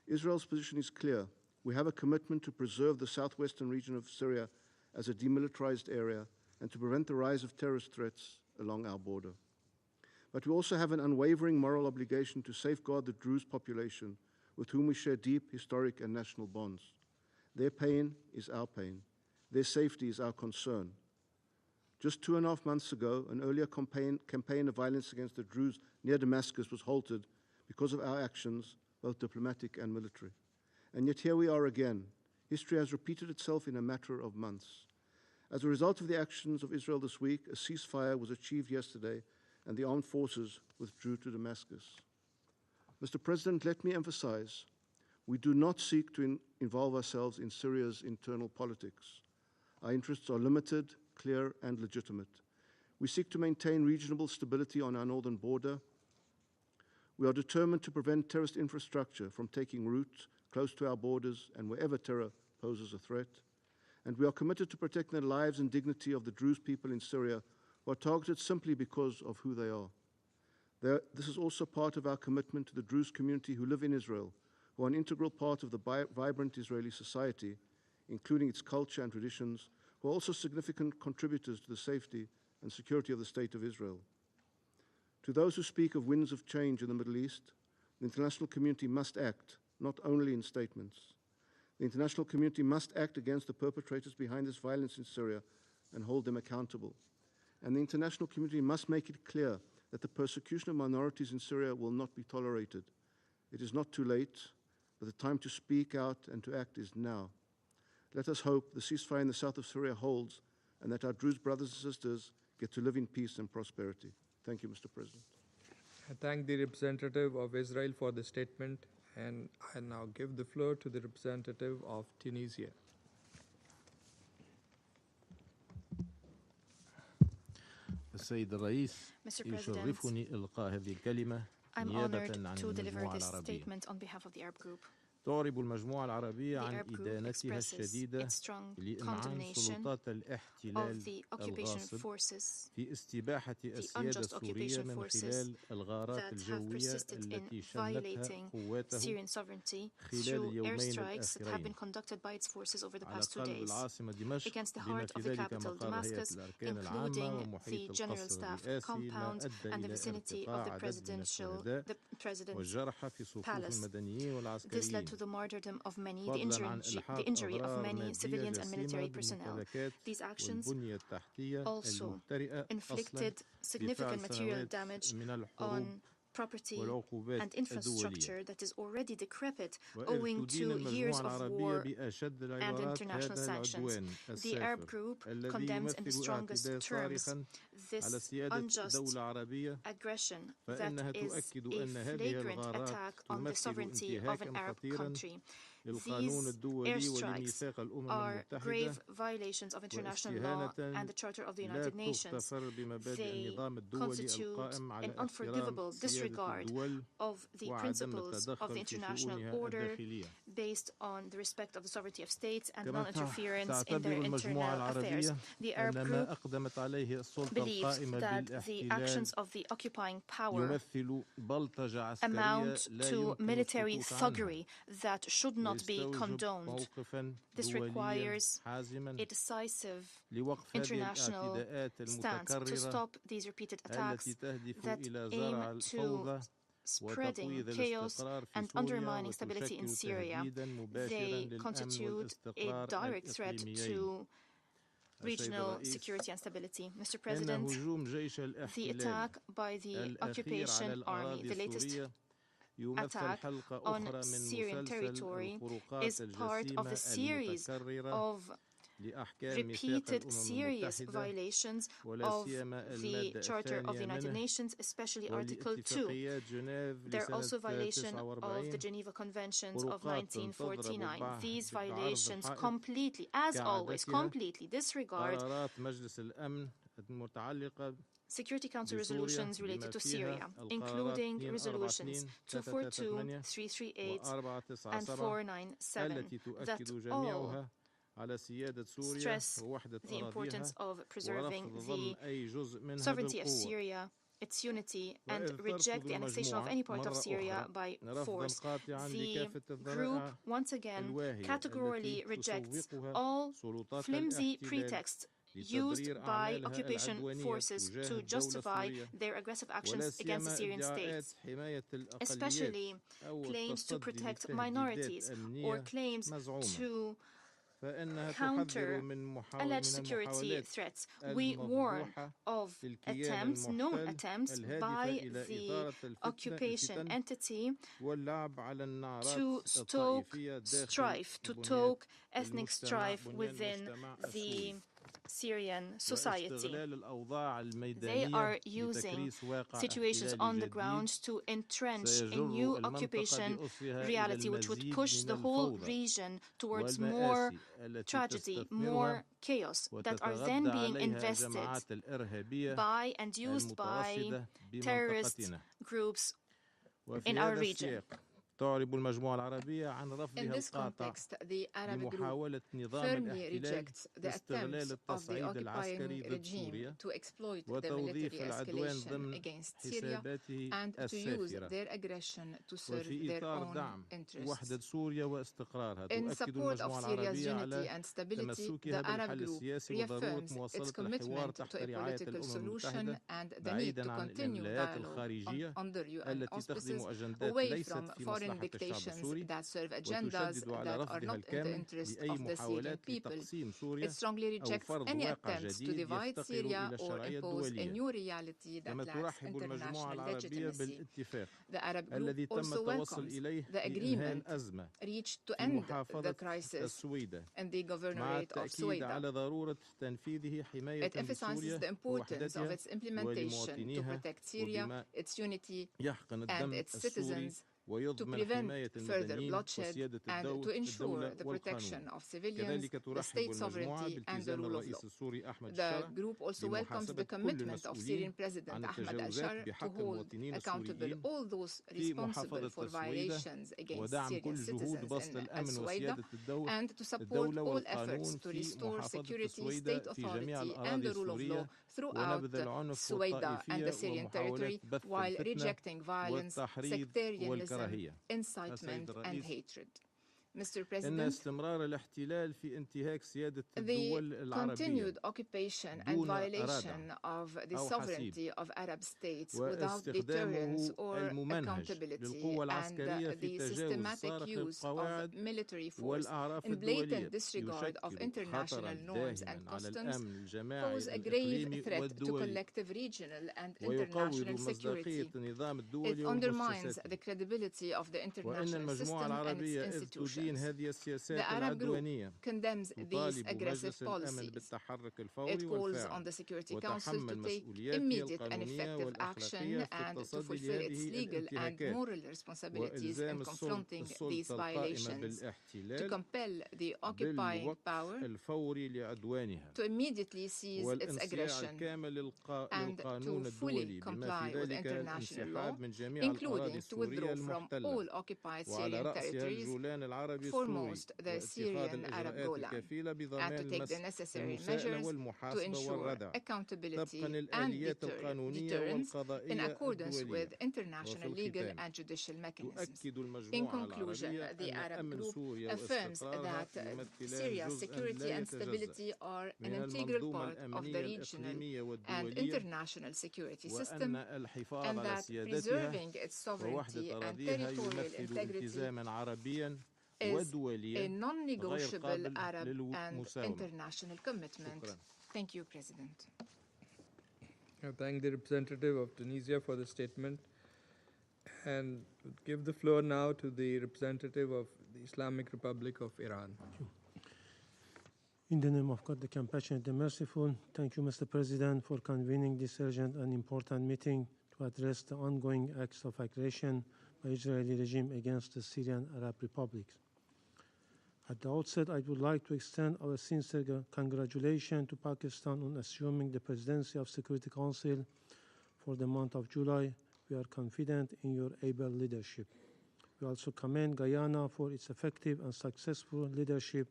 Israel's position is clear. We have a commitment to preserve the southwestern region of Syria as a demilitarized area and to prevent the rise of terrorist threats along our border. But we also have an unwavering moral obligation to safeguard the Druze population with whom we share deep historic and national bonds. Their pain is our pain. Their safety is our concern. Just 2.5 months ago, an earlier campaign of violence against the Druze near Damascus was halted because of our actions, both diplomatic and military. And yet here we are again. History has repeated itself in a matter of months. As a result of the actions of Israel this week, a ceasefire was achieved yesterday and the armed forces withdrew to Damascus. Mr. President, let me emphasize, we do not seek to involve ourselves in Syria's internal politics. Our interests are limited, clear, and legitimate. We seek to maintain regional stability on our northern border. We are determined to prevent terrorist infrastructure from taking root close to our borders and wherever terror poses a threat. And we are committed to protecting the lives and dignity of the Druze people in Syria who are targeted simply because of who they are. This is also part of our commitment to the Druze community who live in Israel, who are an integral part of the vibrant Israeli society, including its culture and traditions, who are also significant contributors to the safety and security of the State of Israel. To those who speak of winds of change in the Middle East, the international community must act, not only in statements. The international community must act against the perpetrators behind this violence in Syria and hold them accountable. And the international community must make it clear that the persecution of minorities in Syria will not be tolerated. It is not too late, but the time to speak out and to act is now. Let us hope the ceasefire in the south of Syria holds and that our Druze brothers and sisters get to live in peace and prosperity. Thank you, Mr. President. I thank the representative of Israel for the statement, and I now give the floor to the representative of Tunisia. السيد الرئيس يشرفني إلقاء هذه الكلمة نيابة عن المجموعة العربية. تعرب المجموعة العربية عن إدانتها الشديدة لإمعان سلطات الاحتلال الغاصب في استباحة السيادة السورية من خلال الغارات الجوية التي شنتها قواته خلال اليومين الأخيرين على قلب العاصمة دمشق بما في ذلك مقر هيئة الأركان العامة ومحيط القصر الرئاسي ما أدى إلى ارتقاء عدد من الشهداء والجرحى في صفوف المدنيين والعسكريين. To the martyrdom of many, the injury of many civilians and military personnel. These actions also inflicted significant material damage on property and infrastructure that is already decrepit owing to years of war and international sanctions. The Arab group condemns in the strongest terms this unjust aggression that is a flagrant attack on the sovereignty of an Arab country. These airstrikes are grave violations of international law and the Charter of the United Nations. They constitute an unforgivable disregard of the principles of the international order based on the respect of the sovereignty of states and non-interference in their internal affairs. The Arab group believes that the actions of the occupying power amount to military thuggery that should not be condoned. This requires a decisive international stance to stop these repeated attacks that aim to spreading chaos and undermining stability in Syria. They constitute a direct threat to regional security and stability. Mr. President, the attack by the occupation army, the latest attack on Syrian territory, is part of the series of repeated serious violations of the Charter of the United Nations, especially Article 2. There are also violations of the Geneva Conventions of 1949. These violations completely, as always, completely disregard Security Council resolutions related to Syria, including resolutions 242, 338, and 497, that all stress the importance of preserving the sovereignty of Syria, its unity, and reject the annexation of any part of Syria by force. The group, once again, categorically rejects all flimsy pretexts used by occupation forces to justify their aggressive actions against the Syrian state, especially claims to protect minorities or claims to counter alleged security threats. We warn of attempts, known attempts by the occupation entity to stoke strife, to stoke ethnic strife within the Syrian society. They are using situations on the ground to entrench a new occupation reality which would push the whole region towards more tragedy, more chaos that are then being invested by and used by terrorist groups in our region. تعرب المجموعة العربية عن رفضها In this القاطع context, the Arab group لمحاولة نظام firmly الاحتلال rejects the لاستغلال attempts of the التصعيد العسكري occupying ضد regime سوريا to exploit the وتوظيف military العدوان escalation ضمن against Syria حساباته and to use السافرة. their aggression to serve وفي their إطار own دعم interests. وحدة سوريا واستقرارها In تؤكد support of المجموعة Syria's العربية unity على and stability, تمسكها the Arab بالحل group السياسي وضرورة reaffirms its مواصلة الحوار commitment تحت to a رعاية political الأمم solution المتحدة and the need to بعيدا عن continue الولايات dialogue الخارجية under UN التي تخدم auspices أجندات away ليست from في foreign مصلحة الشعب dictations السوري that serve agendas وتشدد على that are رفضها not in the الكامل interest لأي of the Syrian محاولات people. لتقسيم It سوريا strongly أو rejects فرض any واقع attempts to جديد divide يفتقر Syria إلى or الشرعية impose a الدولية. new reality that كما lacks ترحب المجموعة international العربية legitimacy. بالاتفاق The Arab group الذي تم also التوصل welcomes إليه the لإنهاء agreement الأزمة reached to في end the محافظة crisis السويدة in the مع governorate of التأكيد على Sueda. ضرورة تنفيذه حماية It emphasizes لسوريا the importance of ووحدتها its implementation to ولمواطنيها protect Syria, وبما its unity, يحقن and الدم its السوري citizens, to ويضمن prevent حماية further المدنيين bloodshed وسيادة and to ensure الدولة the protection والقانون. of civilians, كذلك the ترحب state المجموعة sovereignty, and the بالتزام rule of الرئيس law. السوري أحمد The الشرع group also welcomes the بمحاسبة كل commitment of Syrian المسؤولين President عن Ahmed التجاوزات al-Shar to بحق hold المواطنين accountable السوريين all those في responsible محافظة for السويدة violations against ودعم Syrian كل جهود citizens بسط in الأمن al-Suwaida وسيادة and to support الدولة all efforts والقانون to في restore محافظة security, السويدة state في جميع authority, and الأراضي the rule of law السورية throughout ونبذ العنف Suwaida and the والطائفية Syrian ومحاولات territory بث while الفتنة rejecting violence, والتحريض sectarianism, والكراهية. incitement, and hatred. Mr. إن President, استمرار الاحتلال في انتهاك سيادة the الدول العربية continued occupation and دون violation إرادة of the أو sovereignty حسيب of Arab states without deterrence واستخدامه or الممنهج accountability للقوة and العسكرية في the تجاوز systematic صارخ use of القواعد military force والأعراف in blatant الدولية disregard of يشكل international خطرا norms and داهما على customs الأمن الجماعي pose a grave الإقليمي threat to والدولي collective regional and ويقوض international مصداقية security. النظام It الدولي undermines ومؤسساته the credibility of the وإن international المجموعة system and its العربية إذ تدين institutions. هذه The السياسات Arab group العدوانية condemns these تطالب aggressive مجلس الأمن policies. بالتحرك It الفوري calls on والفاعل the Security Council وتحمل to take مسؤولياته immediate and القانونية effective action والأخلاقية في and to التصدي fulfill its لهذه legal and الانتهاكات moral responsibilities in وإلزام confronting these السلطة القائمة violations, to بالاحتلال compel the occupying بالوقف power الفوري لعدوانها to immediately seize its والانصياع aggression الكامل and للقانون to fully الدولي بما comply في with ذلك international law, الانسحاب من جميع الأراضي including to السورية withdraw from all المحتلة occupied وعلى Syrian رأسها territories, الجولان العربي السوري foremost the واتخاذ Syrian Arab الإجراءات Golan, الكفيلة and بضمان to take the المس necessary المساءلة measures to والمحاسبة ensure والردع accountability طبقا and الآليات القانونية deterrence in والقضائية accordance الدولية. with international وفي legal الختام and judicial mechanisms. تؤكد In المجموعة conclusion, العربية the أن Arab أمن group سوريا affirms واستقرارها that يمثلان Syria's جزءا security لا and stability يتجزأ are an من integral المنظومة part of the الأمنية regional الإقليمية and والدولية international security system, وأن الحفاظ and على that سيادتها preserving its sovereignty ووحدة and أراضيها territorial يمثل integrity التزاما عربيا is a ودوليا غير non-negotiable قابل Arab and للمساومة. international commitment. شكرا. Thank you, President. I thank the representative of Tunisia for the statement and give the floor now to the representative of the Islamic Republic of Iran. In the name of God, the compassionate, the merciful, thank you, Mr. President, for convening this urgent and important meeting to address the ongoing acts of aggression by Israeli regime against the Syrian Arab republics. At the outset, I would like to extend our sincere congratulations to Pakistan on assuming the presidency of Security Council for the month of July. We are confident in your able leadership. We also commend Guyana for its effective and successful leadership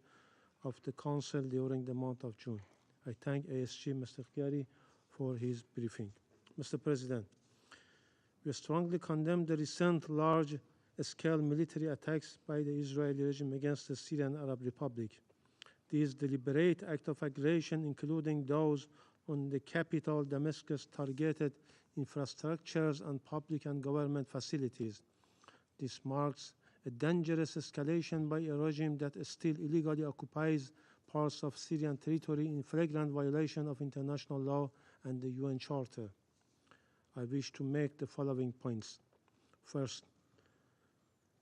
of the Council during the month of June. I thank ASG Mr. Khiari for his briefing. Mr. President, we strongly condemn the recent large-scale military attacks by the Israeli regime against the Syrian Arab Republic. These deliberate acts of aggression, including those on the capital Damascus, targeted infrastructures and public and government facilities. This marks a dangerous escalation by a regime that still illegally occupies parts of Syrian territory in flagrant violation of international law and the UN Charter. I wish to make the following points. First,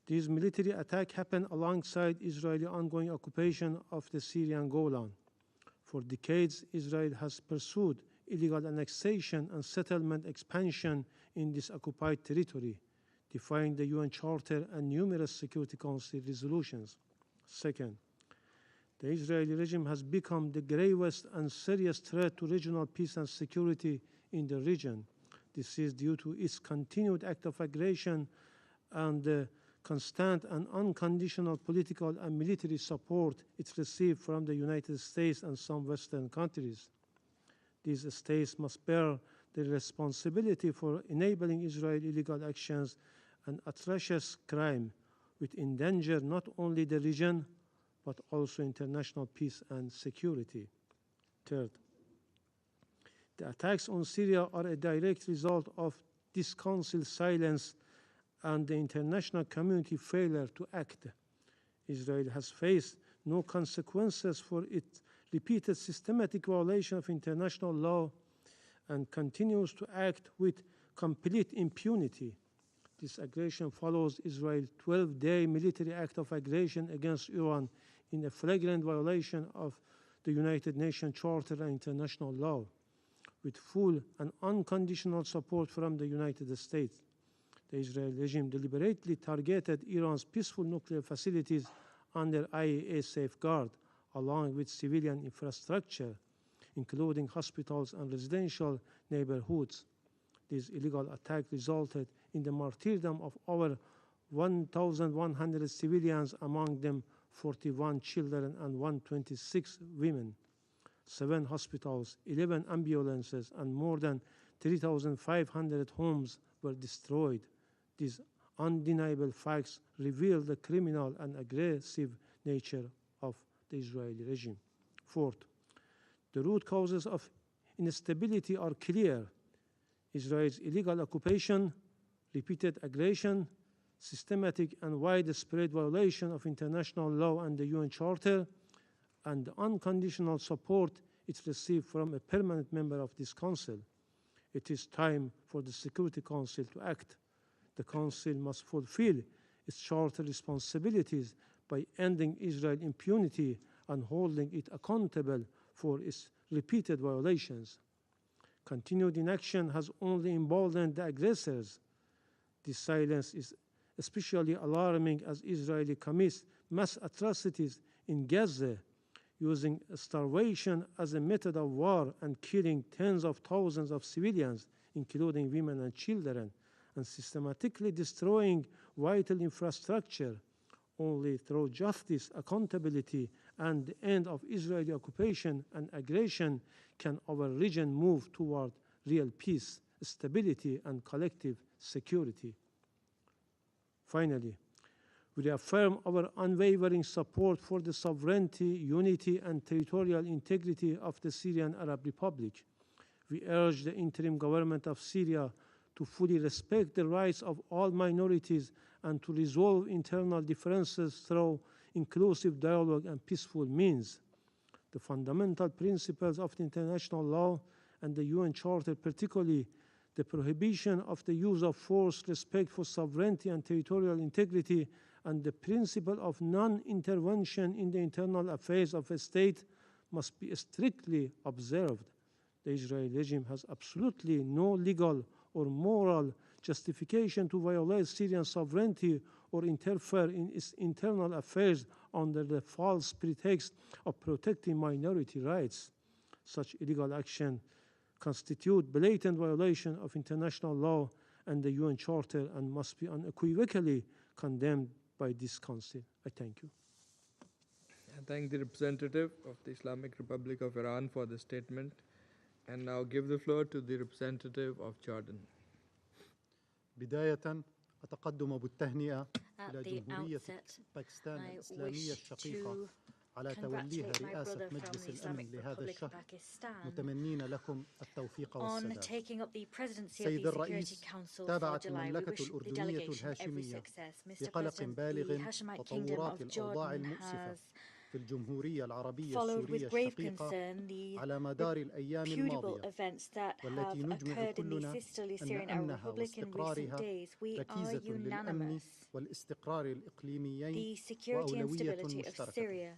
these military attacks happen alongside Israeli ongoing occupation of the Syrian Golan. For decades, Israel has pursued illegal annexation and settlement expansion in this occupied territory, defying the UN Charter and numerous Security Council resolutions. Second, the Israeli regime has become the gravest and serious threat to regional peace and security in the region. This is due to its continued act of aggression and the constant and unconditional political and military support it received from the United States and some Western countries. These states must bear the responsibility for enabling Israel's illegal actions and atrocious crime, which endanger not only the region, but also international peace and security. Third, the attacks on Syria are a direct result of this Council's silence and the international community failure to act. Israel has faced no consequences for its repeated systematic violation of international law and continues to act with complete impunity. This aggression follows Israel's 12-day military act of aggression against Iran in a flagrant violation of the United Nations Charter and international law, with full and unconditional support from the United States. The Israeli regime deliberately targeted Iran's peaceful nuclear facilities under IAEA safeguard, along with civilian infrastructure, including hospitals and residential neighborhoods. This illegal attack resulted in the martyrdom of over 1,100 civilians, among them 41 children and 126 women. 7 hospitals, 11 ambulances, and more than 3,500 homes were destroyed. These undeniable facts reveal the criminal and aggressive nature of the Israeli regime. Fourth, the root causes of instability are clear. Israel's illegal occupation, repeated aggression, systematic and widespread violation of international law and the UN Charter, and the unconditional support it received from a permanent member of this Council. It is time for the Security Council to act. The Council must fulfill its charter responsibilities by ending Israel's impunity and holding it accountable for its repeated violations. Continued inaction has only emboldened the aggressors. This silence is especially alarming as Israel commits mass atrocities in Gaza, using starvation as a method of war and killing tens of thousands of civilians, including women and children, and systematically destroying vital infrastructure. Only through justice, accountability, and the end of Israeli occupation and aggression can our region move toward real peace, stability, and collective security. Finally, we reaffirm our unwavering support for the sovereignty, unity, and territorial integrity of the Syrian Arab Republic. We urge the interim government of Syria to fully respect the rights of all minorities and to resolve internal differences through inclusive dialogue and peaceful means. The fundamental principles of the international law and the UN Charter, particularly the prohibition of the use of force, respect for sovereignty and territorial integrity, and the principle of non-intervention in the internal affairs of a state must be strictly observed. The Israeli regime has absolutely no legal or moral justification to violate Syrian sovereignty or interfere in its internal affairs under the false pretext of protecting minority rights. Such illegal action constitute blatant violation of international law and the UN Charter and must be unequivocally condemned by this Council. I thank you. I thank the representative of the Islamic Republic of Iran for the statement, and now give the floor to the representative of Jordan. بداية أتقدم بالتهنئة إلى جمهورية باكستان الإسلامية الشقيقة على توليها رئاسة مجلس الأمن لهذا الشهر، متمنين لكم التوفيق والسداد. سيد الرئيس، تابعت المملكة الأردنية الهاشمية بقلق بالغ تطورات الأوضاع المؤسفة في الجمهورية العربية السورية الشقيقة على مدار الأيام الماضية، والتي نجمع كلنا أن أمنها واستقرارها ركيزة للأمن والاستقرار الإقليميين وأولوية مشتركة.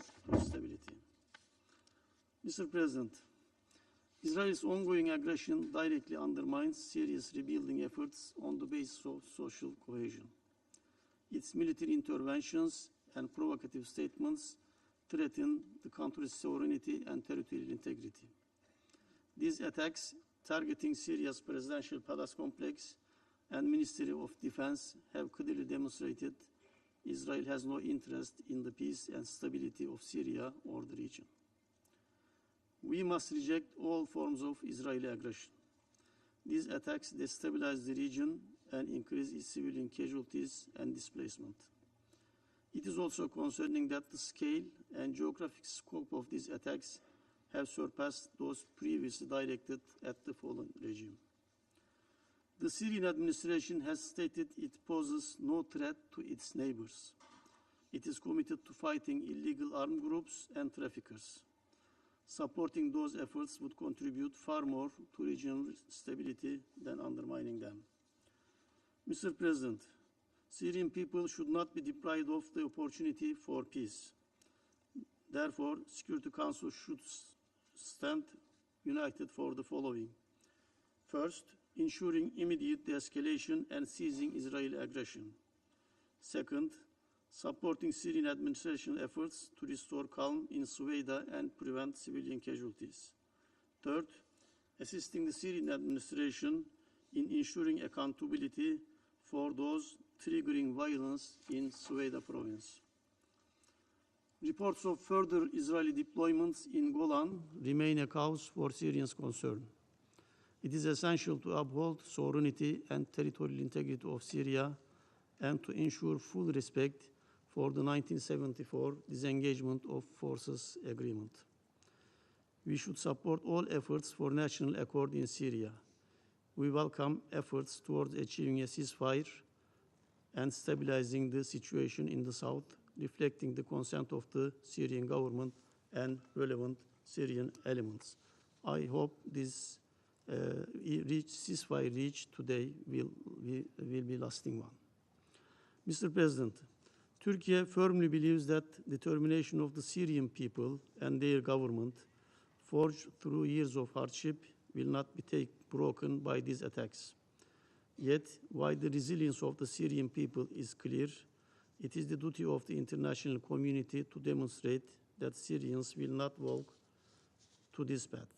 for stability. Mr. President, Israel's ongoing aggression directly undermines serious rebuilding efforts on the basis of social cohesion. Its military interventions and provocative statements threaten the country's sovereignty and territorial integrity. These attacks, targeting Syria's presidential palace complex and Ministry of Defense, have clearly demonstrated Israel has no interest in the peace and stability of Syria or the region. We must reject all forms of Israeli aggression. These attacks destabilize the region and increase its civilian casualties and displacement. It is also concerning that the scale and geographic scope of these attacks have surpassed those previously directed at the fallen regime. The Syrian administration has stated it poses no threat to its neighbors. It is committed to fighting illegal armed groups and traffickers. Supporting those efforts would contribute far more to regional stability than undermining them. Mr. President, Syrian people should not be deprived of the opportunity for peace. Therefore, Security Council should stand united for the following. First, ensuring immediate de-escalation and ceasing Israeli aggression. Second, supporting Syrian administration efforts to restore calm in Suwaida and prevent civilian casualties. Third, assisting the Syrian administration in ensuring accountability for those triggering violence in Suwaida province. Reports of further Israeli deployments in Golan remain a cause for serious concern. It is essential to uphold sovereignty and territorial integrity of Syria and to ensure full respect for the 1974 Disengagement of Forces Agreement. We should support all efforts for national accord in Syria. We welcome efforts towards achieving a ceasefire and stabilizing the situation in the south, reflecting the consent of the Syrian government and relevant Syrian elements. I hope this ceasefire reached today will be lasting one. Mr. President, Turkey firmly believes that the determination of the Syrian people and their government, forged through years of hardship, will not be broken by these attacks. Yet, while the resilience of the Syrian people is clear, it is the duty of the international community to demonstrate that Syrians will not walk to this path.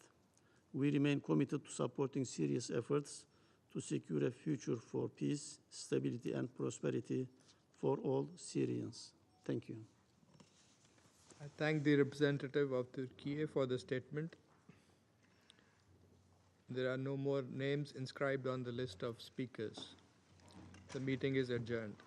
We remain committed to supporting Syria's efforts to secure a future for peace, stability, and prosperity for all Syrians. Thank you. I thank the representative of Turkey for the statement. There are no more names inscribed on the list of speakers. The meeting is adjourned.